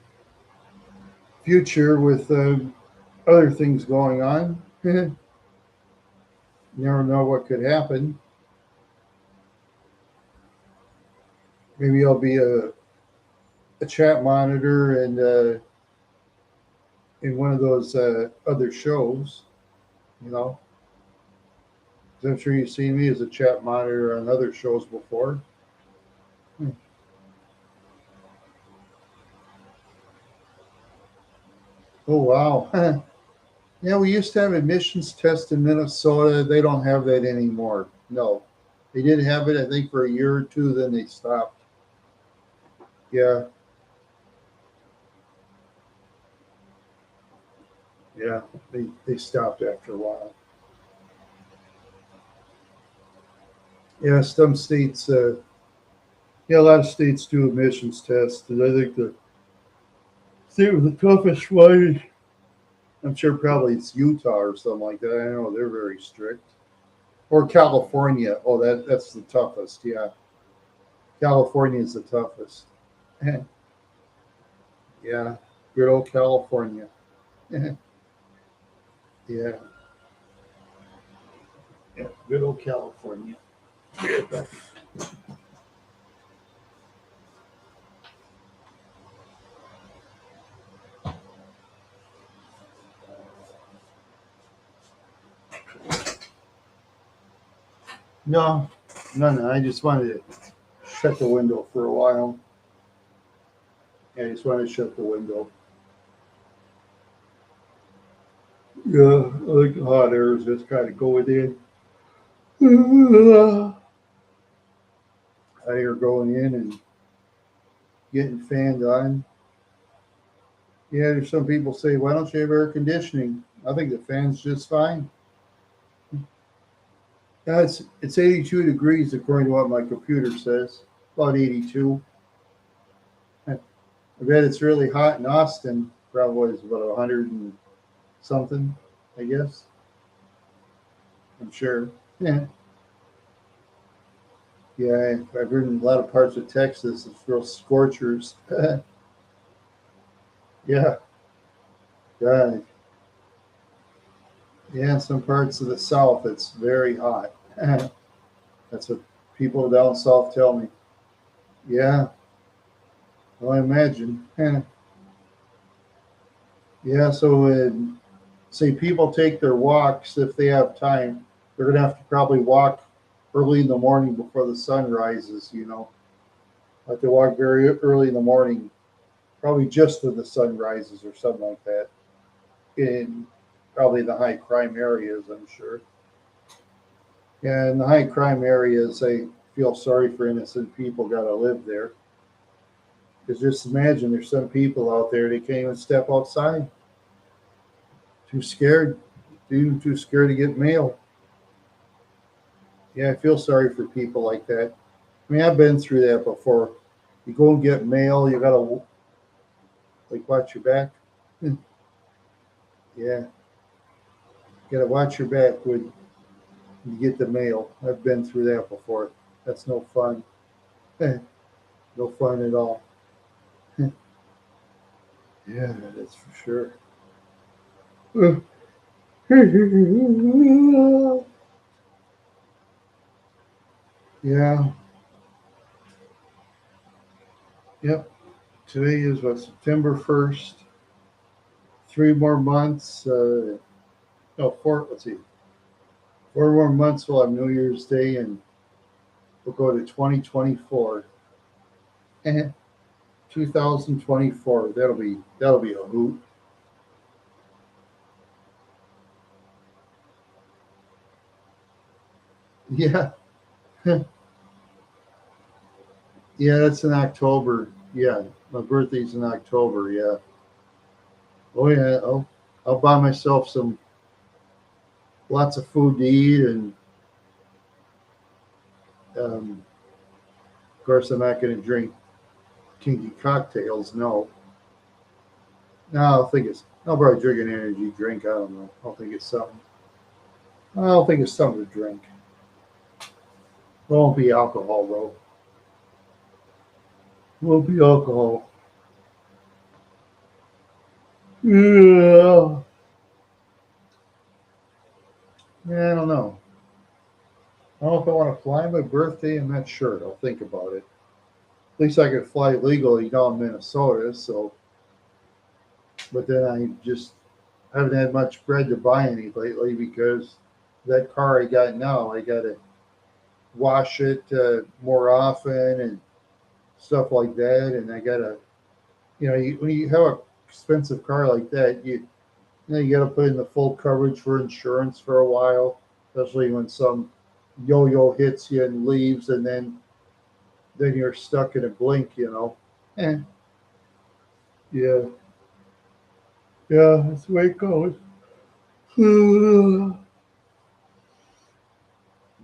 future with other things going on. You never know what could happen. Maybe I'll be a chat monitor and in one of those other shows. You know, 'Cause I'm sure you've seen me as a chat monitor on other shows before. Hmm. Oh wow! Yeah, we used to have admissions tests in Minnesota. They don't have that anymore. No, they did have it. I think for a year or two. Then they stopped. Yeah, yeah, they stopped after a while. Yeah, some states. Yeah, a lot of states do admissions tests, and I think the state with the toughest one, I'm sure probably it's Utah or something like that. I know they're very strict. Or California. Oh, that's the toughest. Yeah, California is the toughest. Yeah, good old California. Yeah, yeah, good old California. No, no, no. I just wanted to shut the window for a while. I just want to shut the window. Yeah, I like the hot air is just kind of going in. Hot air going in and getting fanned on. Yeah, there's some people say, why don't you have air conditioning? I think the fan's just fine. Yeah, it's 82 degrees according to what my computer says. About 82. I bet it's really hot in Austin. Probably is about 100 and something, I guess. I'm sure. Yeah. Yeah, I've heard in a lot of parts of Texas it's real scorchers. Yeah, yeah, yeah. In some parts of the South, it's very hot. That's what people down south tell me. Yeah, well, I imagine. Yeah, so say people take their walks if they have time. They're gonna have to probably walk early in the morning before the sun rises. Like they walk very early in the morning, probably just when the sun rises or something like that. In probably the high crime areas, I'm sure. Yeah, in the high crime areas, I feel sorry for innocent people got to live there. Because just imagine there's some people out there they can't even step outside, too scared, too scared to get mail. Yeah, I feel sorry for people like that. I mean, I've been through that before. You go and get mail, you gotta like watch your back. Yeah, you gotta watch your back when you get the mail. I've been through that before. That's no fun. No fun at all. Yeah, that's for sure. Yeah, yep. Today is what, September 1st. 3 more months. No, four. Let's see. 4 more months. We'll have New Year's Day, and we'll go to 2024. 2024. That'll be a hoot. Yeah, yeah. That's in October. Yeah, my birthday's in October. Yeah. Oh yeah. I'll buy myself some lots of food to eat, and of course, I'm not going to drink kinky cocktails. No, no. I'll probably drink an energy drink. I don't know. I don't think it's something. I don't think it's something to drink. It won't be alcohol though. It won't be alcohol. Yeah. Yeah, I don't know. I don't know if I want to fly my birthday. I'm not sure. I'll think about it. At least I could fly legally down in Minnesota. So, but then I just haven't had much bread to buy any lately because that car I got now, I got to wash it more often and stuff like that. And I got to, when you have an expensive car like that, you got to put in the full coverage for insurance for a while, especially when some yo-yo hits you and leaves, and then you're stuck in a blink. Eh, yeah, yeah, that's the way it goes.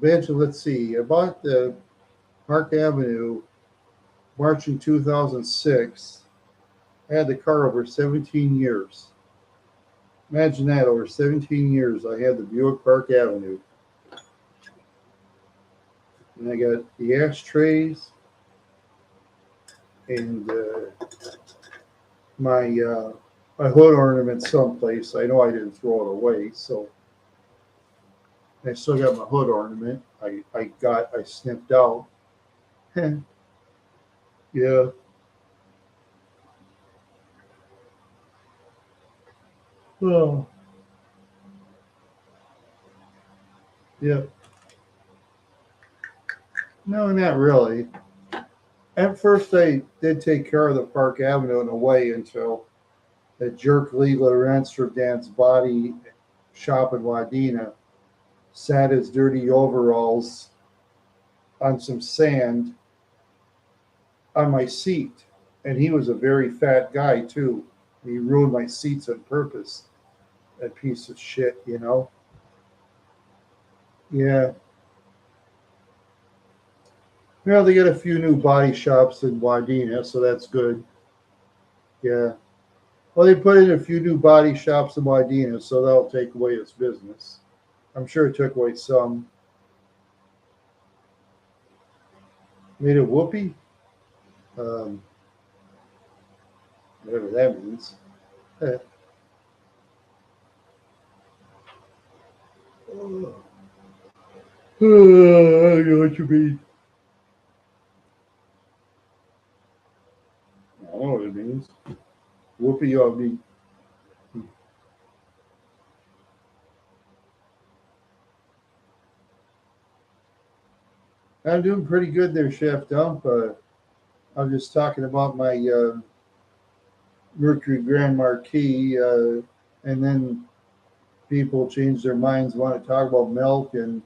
Eventually, let's see. I bought the Park Avenue March in 2006. I had the car over 17 years. Imagine that, over 17 years, I had the Buick Park Avenue. And I got the ashtrays and my hood ornament someplace. I know I didn't throw it away, so I still got my hood ornament. I snipped out. Yeah, oh, yeah. No, not really. At first, I did take care of the Park Avenue in a way until that jerk Lee Lorenz from Dan's Body Shop in Wadena sat his dirty overalls on some sand on my seat. And he was a very fat guy, too. He ruined my seats on purpose. That piece of shit, you know? Yeah. Well, they got a few new body shops in Wadena, so that's good. Yeah. Well, they put in a few new body shops in Wadena, so that'll take away its business. I'm sure it took away some. Made a whoopee? Um, Whatever that means. Eh. I know what you mean. I know what it means. Whoopee on me. I'm doing pretty good there, Chef Dump. I'm just talking about my Mercury Grand Marquis, and then people change their minds, want to talk about milk, and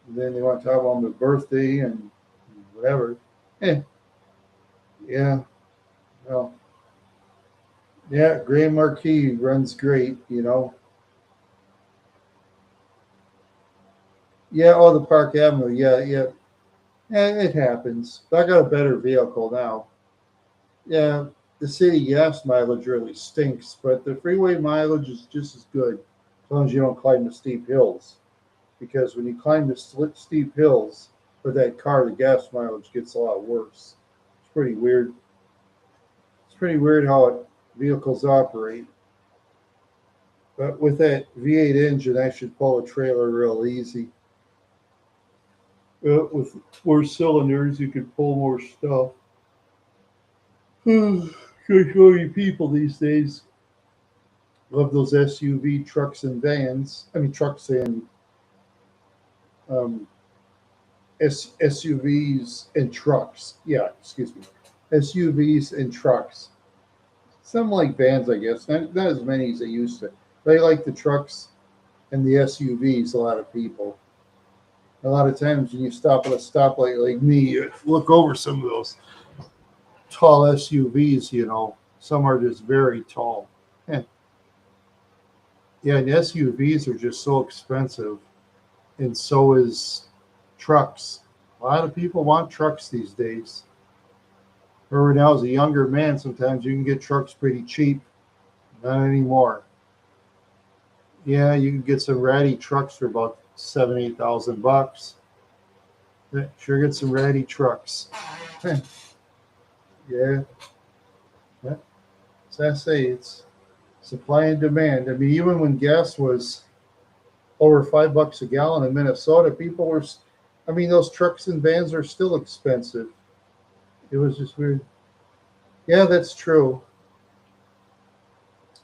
then they want to talk about my birthday and whatever. Eh, yeah, well, yeah, Grand Marquis runs great, you know. Yeah, oh, the Park Avenue, yeah, yeah. It happens. But I got a better vehicle now. Yeah, the city gas mileage really stinks, but the freeway mileage is just as good as long as you don't climb the steep hills. Because when you climb the steep hills with that car, the gas mileage gets a lot worse. It's pretty weird. It's pretty weird how vehicles operate. But with that V8 engine, I should pull a trailer real easy. With more cylinders, you can pull more stuff. Should show you people these days love those SUV trucks and vans. I mean, trucks and um, SUVs and trucks. Yeah, excuse me. SUVs and trucks. Some like vans, I guess. Not as many as they used to. They like the trucks and the SUVs, a lot of people. A lot of times when you stop at a stoplight like me, you look over some of those tall SUVs, you know. Some are just very tall. Yeah, yeah, and SUVs are just so expensive, and so is trucks. A lot of people want trucks these days. Remember now, as a younger man, sometimes you can get trucks pretty cheap. Not anymore. Yeah, you can get some ratty trucks for about 7, 8 thousand bucks. Yeah, sure, get some ratty trucks. Yeah, yeah. As I say, it's supply and demand. I mean, even when gas was over $5 a gallon in Minnesota, people were. I mean, those trucks and vans are still expensive. It was just weird. Yeah, that's true.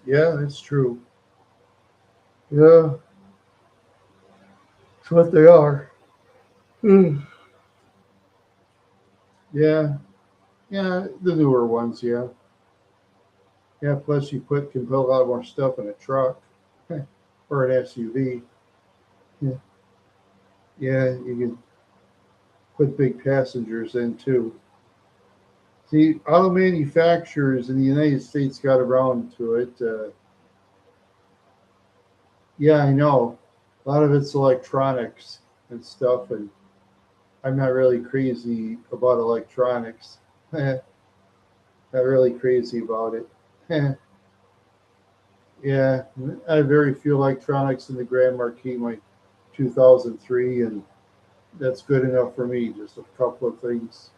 Yeah, that's true. Yeah, that's what they are. Hmm. Yeah, yeah, the newer ones. Yeah, yeah. Plus, you can put a lot more stuff in a truck or an SUV. Yeah, yeah. You can put big passengers in too. See, auto manufacturers in the United States got around to it. Yeah, I know. A lot of it's electronics and stuff, and I'm not really crazy about electronics. Not really crazy about it. Yeah, I have very few electronics in the Grand Marquis, my 2003, and that's good enough for me. Just a couple of things,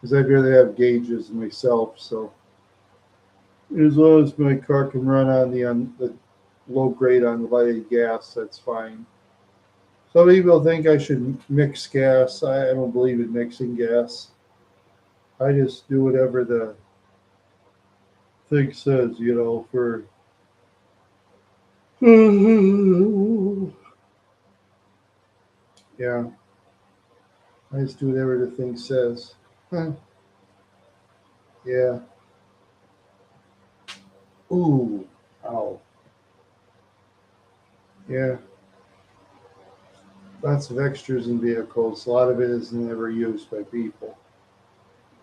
because I'd rather have gauges myself. So as long as my car can run on the low grade unleaded gas, that's fine. Some people think I should mix gas. I don't believe in mixing gas. I just do whatever the thing says, you know, for yeah, I just do whatever the thing says. Huh. Yeah. Ooh. Oh. Yeah. Lots of extras in vehicles. A lot of it is never used by people.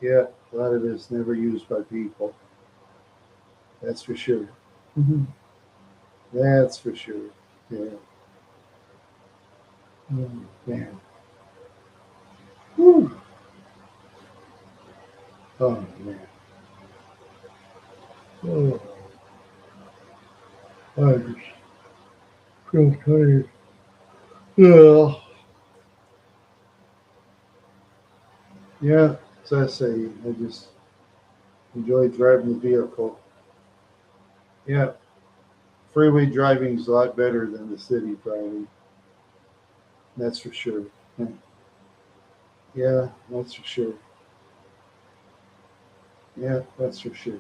Yeah. A lot of it is never used by people. That's for sure. Mhm. That's for sure. Yeah. Oh, man. Whew. Oh, man. Oh, I just feel tired. Yeah. Yeah. As I say, I just enjoy driving the vehicle. Yeah. Freeway driving is a lot better than the city driving. That's for sure. Yeah, yeah, that's for sure. Yeah, that's for sure.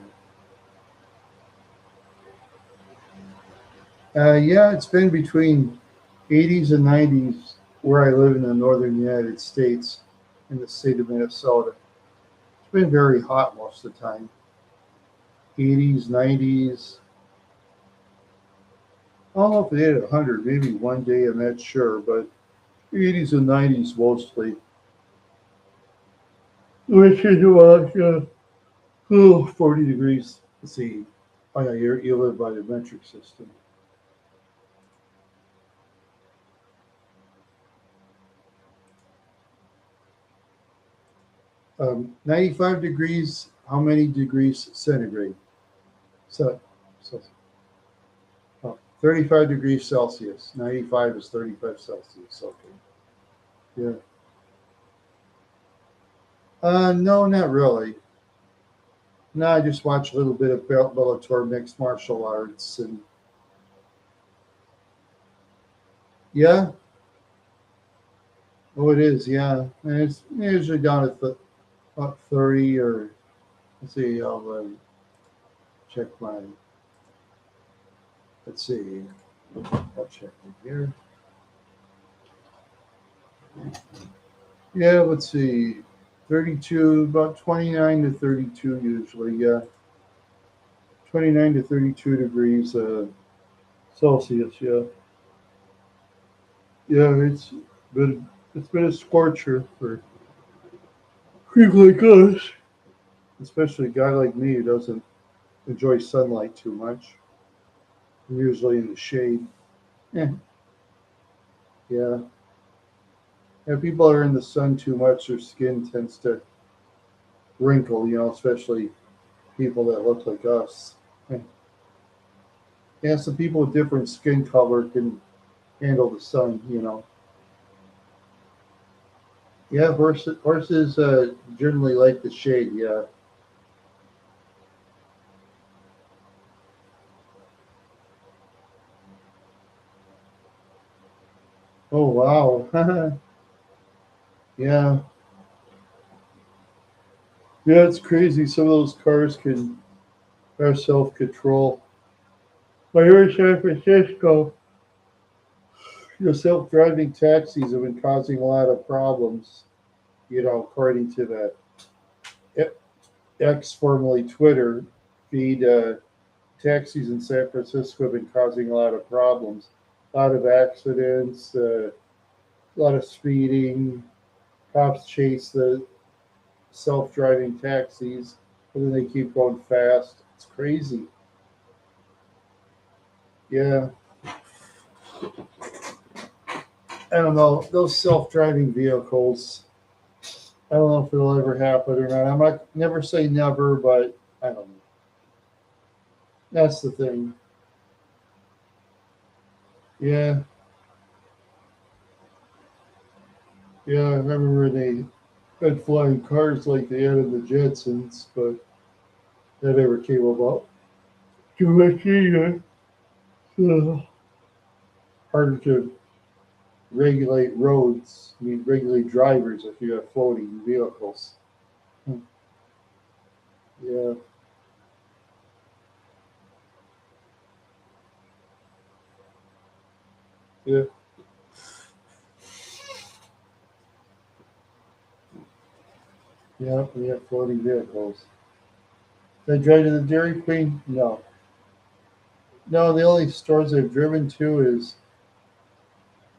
Yeah, it's been between 80s and 90s where I live in the northern United States in the state of Minnesota. It's been very hot most of the time. 80s, 90s. I don't know if they hit 100, maybe one day, I'm not sure, but 80s and 90s mostly. Which is about 40 degrees. Let's see. Oh, yeah, you live by the metric system. 95 degrees, how many degrees centigrade? So, so 35 degrees Celsius. 95 is 35 Celsius. Okay. Yeah. No, not really. No, I just watch a little bit of Bellator mixed martial arts, and yeah, oh, it is, yeah, and it's usually down at about 30 or let's see, check my, let's see, I'll check it here. Yeah, let's see, 32, about 29 to 32 usually. Yeah, 29 to 32 degrees Celsius. Yeah, yeah, been it's been a scorcher for people like us, especially a guy like me who doesn't enjoy sunlight too much. I'm usually in the shade. Yeah, yeah. If people are in the sun too much, their skin tends to wrinkle. Especially people that look like us. Yeah, yeah, some people with different skin color can handle the sun. Yeah, horses generally like the shade. Yeah. Oh wow. Yeah. Yeah, it's crazy. Some of those cars can have self control. When you're in San Francisco, self driving taxis have been causing a lot of problems. According to the X, formerly Twitter feed, taxis in San Francisco have been causing a lot of problems. A lot of accidents, a lot of speeding. Cops chase the self driving taxis, but then they keep going fast. It's crazy. Yeah. I don't know. Those self driving vehicles, I don't know if it'll ever happen or not. I'm not never say never, but I don't know. That's the thing. Yeah. Yeah. I remember when they had flying cars like they had in the Jetsons, but that never came about. Too much either. So harder to regulate roads. I mean, regulate drivers if you have floating vehicles. Hmm. Yeah. Yeah. Yeah, we have floating vehicles. Did I drive to the Dairy Queen? No. No, the only stores I've driven to is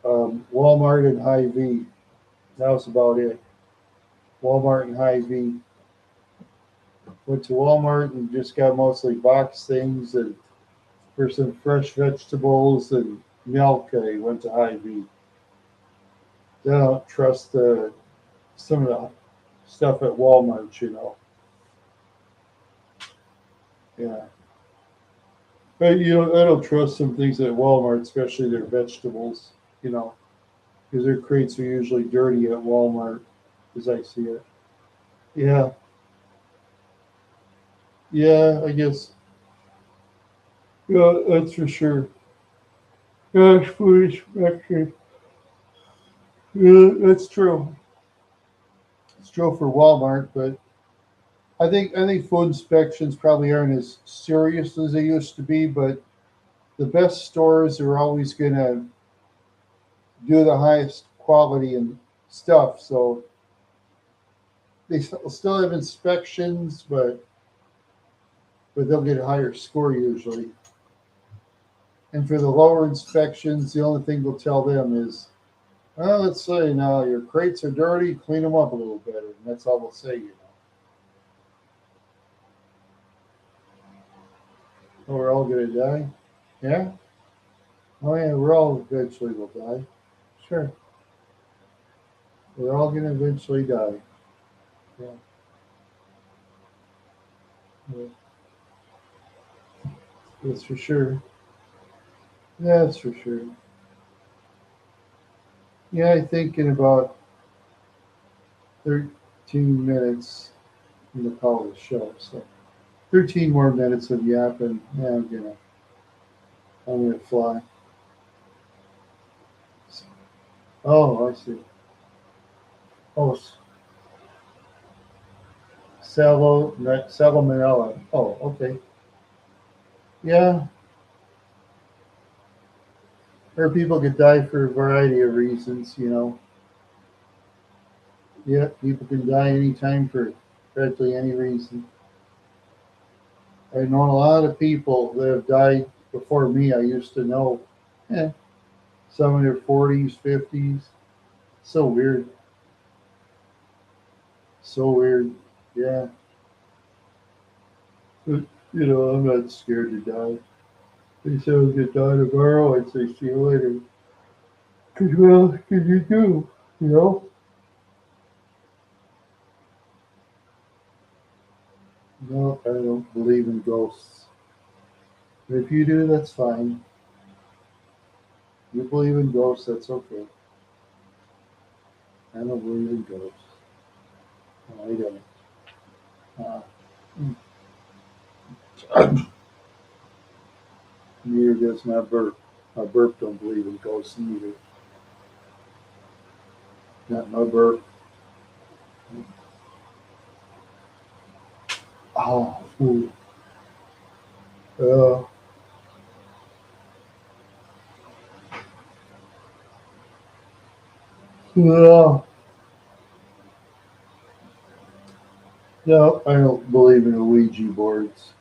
Walmart and Hy-Vee. That was about it. Walmart and Hy-Vee. Went to Walmart and just got mostly box things and for some fresh vegetables and milk. I went to Hy-Vee. I don't trust some of the stuff at Walmart, you know. Yeah. But you know, I don't trust some things at Walmart, especially their vegetables, you know, because their crates are usually dirty at Walmart, as I see it. Yeah, yeah, I guess. Yeah, that's for sure. Gosh, food inspection. Yeah, that's true. It's true for Walmart, but I think food inspections probably aren't as serious as they used to be. But the best stores are always gonna do the highest quality and stuff. So they still have inspections, but they'll get a higher score usually. And for the lower inspections, the only thing they'll tell them is, well, let's say now your crates are dirty, clean them up a little better. And that's all they'll say, you know. Oh, we're all going to die? Yeah? Oh, yeah, we're all eventually will die. Sure. We're all going to eventually die. Yeah. Yeah. That's for sure. Yeah, that's for sure. Yeah, I think in about 13 minutes, I'm going to call the show. So 13 more minutes of yapping. Yeah, I'm gonna fly. Oh, I see. Oh, salmonella. Oh, okay. Yeah, or people could die for a variety of reasons, you know. Yeah, people can die anytime for practically any reason. I've known a lot of people that have died before me. I used to know, eh, some in their 40s, 50s. So weird. So weird. Yeah. But, you know, I'm not scared to die. They said I was going to die tomorrow. I'd say, see you later. Cause what else can you do? You know? No, I don't believe in ghosts. But if you do, that's fine. You believe in ghosts, that's okay. I don't believe in ghosts. No, I don't. Neither does my burp. My burp don't believe in ghosts either. Not my burp. Oh, ooh. Uh, yeah. No, I don't believe in the Ouija boards.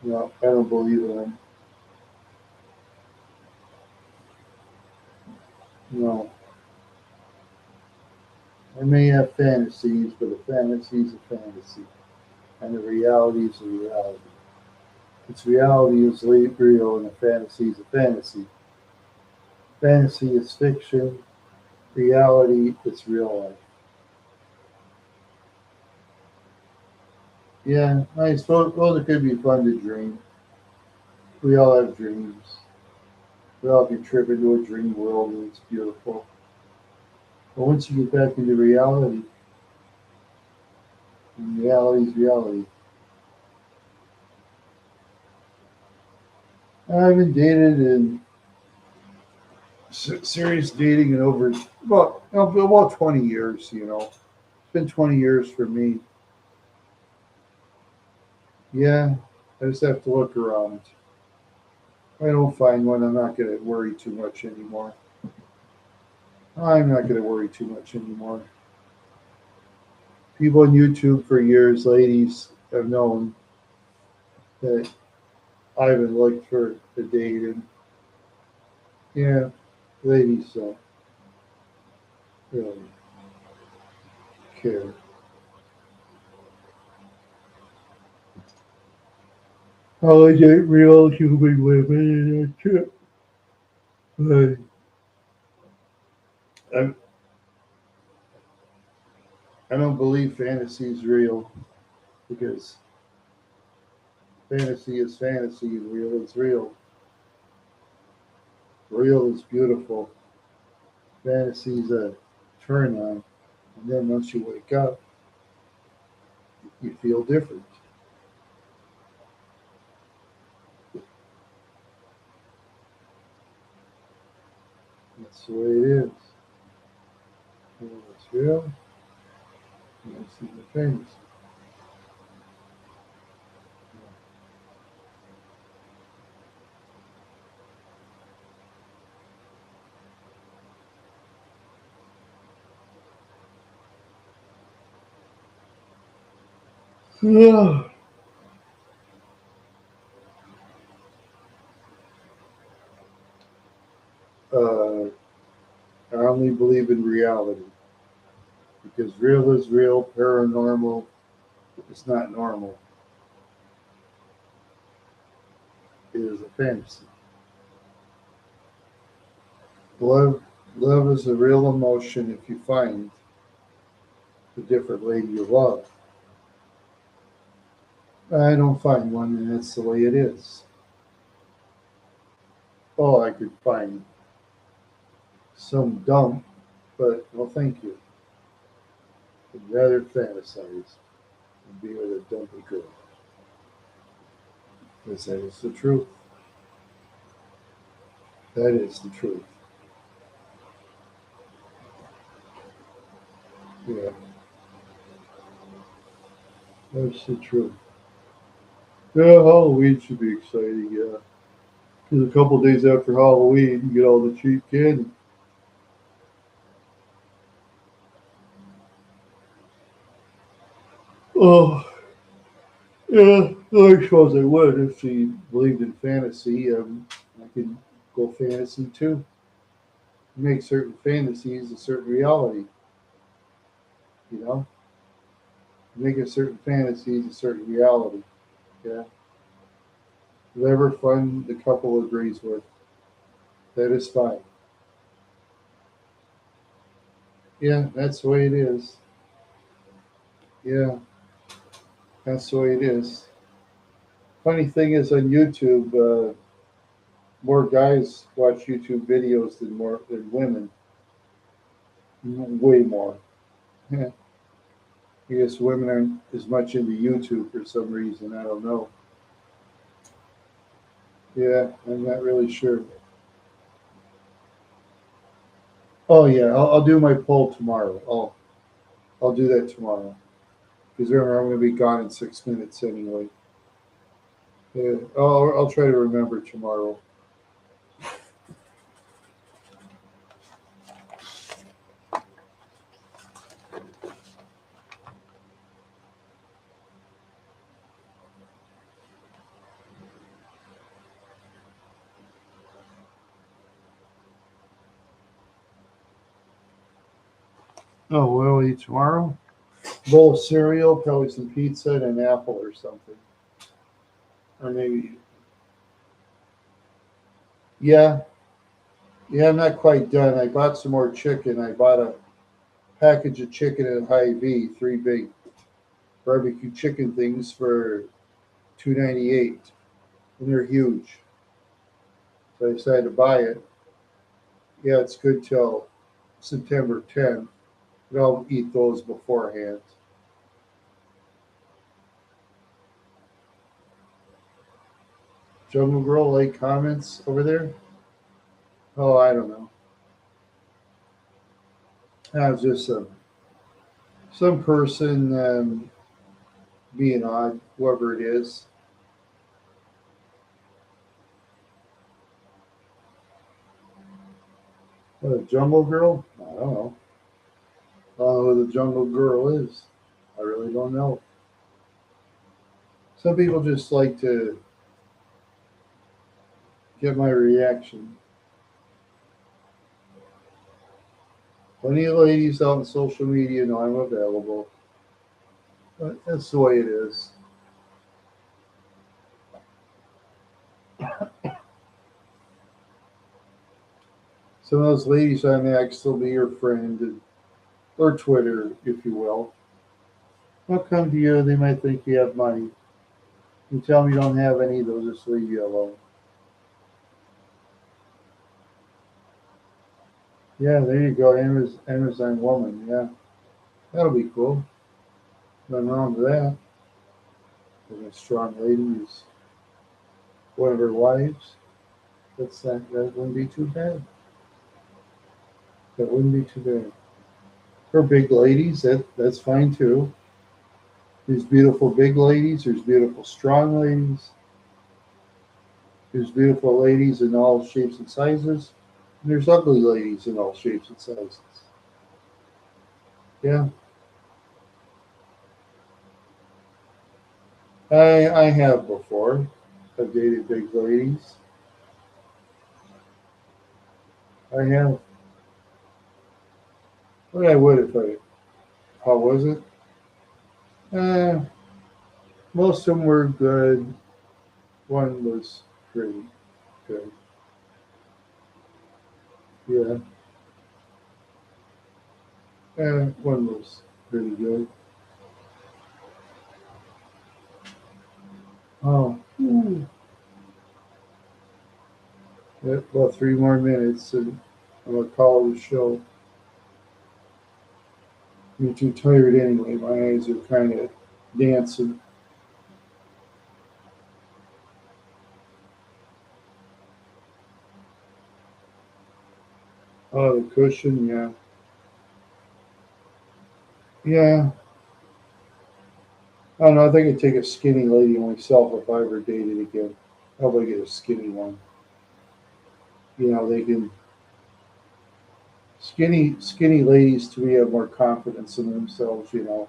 No, I don't believe in them. No. I may have fantasies, but a fantasy is a fantasy. And the reality is a reality. Its reality is real and a fantasy is a fantasy. Fantasy is fiction. Reality is real life. Yeah, I suppose well, it could be fun to dream. We all have dreams. We all can trip into a dream world and it's beautiful. But once you get back into reality, and reality is reality. I haven't dated in serious dating in over about 20 years. You know, it's been 20 years for me. Yeah, I just have to look around. If I don't find one, I'm not going to worry too much anymore. I'm not going to worry too much anymore. People on YouTube for years, ladies, have known that I haven't looked for a date, and yeah, ladies don't really care. I'll date real human women, but I, I don't believe fantasy is real because fantasy is fantasy, and real is real. Real is beautiful. Fantasy is a turn on, and then once you wake up, you feel different. That's the way it is. Real is real. Fantasy is fantasy. Yeah. Uh, I only believe in reality because real is real, paranormal is not normal. It is a fantasy. Love, love is a real emotion if you find the different lady you love. I don't find one, and that's the way it is. Oh, I could find some dump, but no, thank you. I'd rather fantasize than be with a dumpy girl. Because that is the truth. That is the truth. Yeah, that's the truth. Yeah, Halloween should be exciting. Yeah, because a couple days after Halloween, you get all the cheap candy. Oh, yeah. I suppose I would if she believed in fantasy. I could go fantasy too. Make certain fantasies a certain reality. You know, make a certain fantasies a certain reality. Yeah, whatever fun the couple agrees with, that is fine. Yeah, that's the way it is. Yeah, that's the way it is. Funny thing is on YouTube, more guys watch YouTube videos than women. Way more. Yeah. I guess women aren't as much into YouTube for some reason. I don't know. Yeah, I'm not really sure. Oh yeah, I'll do my poll tomorrow. I'll do that tomorrow because remember I'm going to be gone in 6 minutes anyway. Yeah, I'll try to remember tomorrow. Oh, what will I eat tomorrow? Bowl of cereal, probably some pizza and an apple or something, or maybe. Yeah, yeah. I'm not quite done. I bought some more chicken. I bought a package of chicken at Hy-Vee, three big barbecue chicken things for 2.98, and they're huge. So I decided to buy it. Yeah, it's good till September 10th, but I'll eat those beforehand. Jungle Girl, like comments over there? Oh, I don't know. I was just some person being odd, whoever it is. What, a Jungle Girl? I don't know. I don't know who the Jungle Girl is. I really don't know. Some people just like to get my reaction. Plenty of ladies out on social media know I'm available. But that's the way it is. Some of those ladies on X will be your friend, or Twitter, if you will. They'll come to you, they might think you have money. You tell them you don't have any, they'll just leave you alone. Yeah, there you go, Amazon woman. Yeah, that'll be cool. Nothing wrong with that. There's a strong lady who's one of her wives. That wouldn't be too bad. That wouldn't be too bad. For big ladies, that's fine too. There's beautiful big ladies. There's beautiful strong ladies. There's beautiful ladies in all shapes and sizes. And there's ugly ladies in all shapes and sizes. Yeah, I have before. I've dated big ladies. I have. But I would if I. How was it? Uh, most of them were good. One was pretty good. Yeah. One was pretty good. Oh. Yeah, about 3 more minutes and I'm gonna call the show. I'm too tired anyway. My eyes are kind of dancing. Oh, the cushion, yeah. Yeah. I don't know. I think I'd take a skinny lady myself if I ever dated again. I'll probably get a skinny one. You know, they can skinny ladies to me have more confidence in themselves, you know.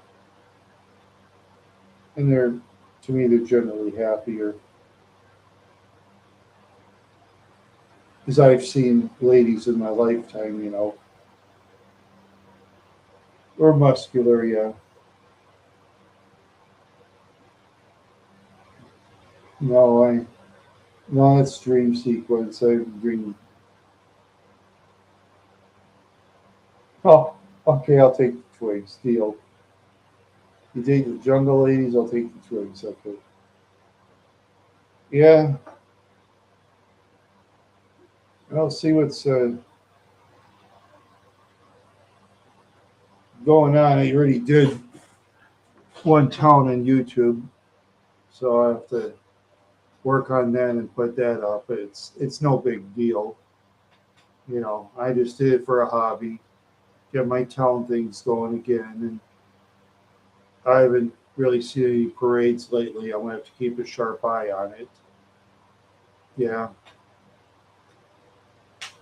And they're to me they're generally happier. As I've seen ladies in my lifetime, you know. Or muscular, yeah. No, I no, that's dream sequence. I dream. Oh, okay, I'll take the twigs. Deal. You take the jungle ladies, I'll take the twigs. Okay. Yeah, I'll see what's going on. I already did one town on YouTube, so I have to work on that and put that up. It's no big deal, you know. I just did it for a hobby, get my town things going again, and I haven't really seen any parades lately. I'm gonna have to keep a sharp eye on it. Yeah,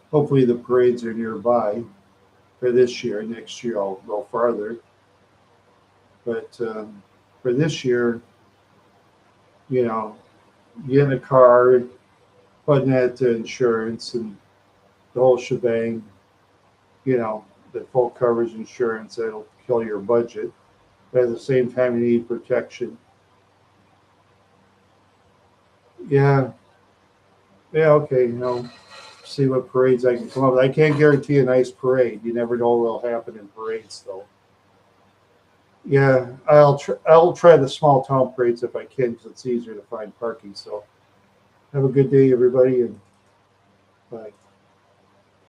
hopefully the parades are nearby for this year. Next year I'll go farther, but for this year, you know, getting a car, putting that to insurance and the whole shebang, you know, the full coverage insurance that'll kill your budget. But at the same time, you need protection. Yeah, yeah, okay, you know, see what parades I can come up with. I can't guarantee a nice parade. You never know what will happen in parades, though. Yeah, I'll try the small town parades if I can, because it's easier to find parking. So have a good day, everybody, and bye.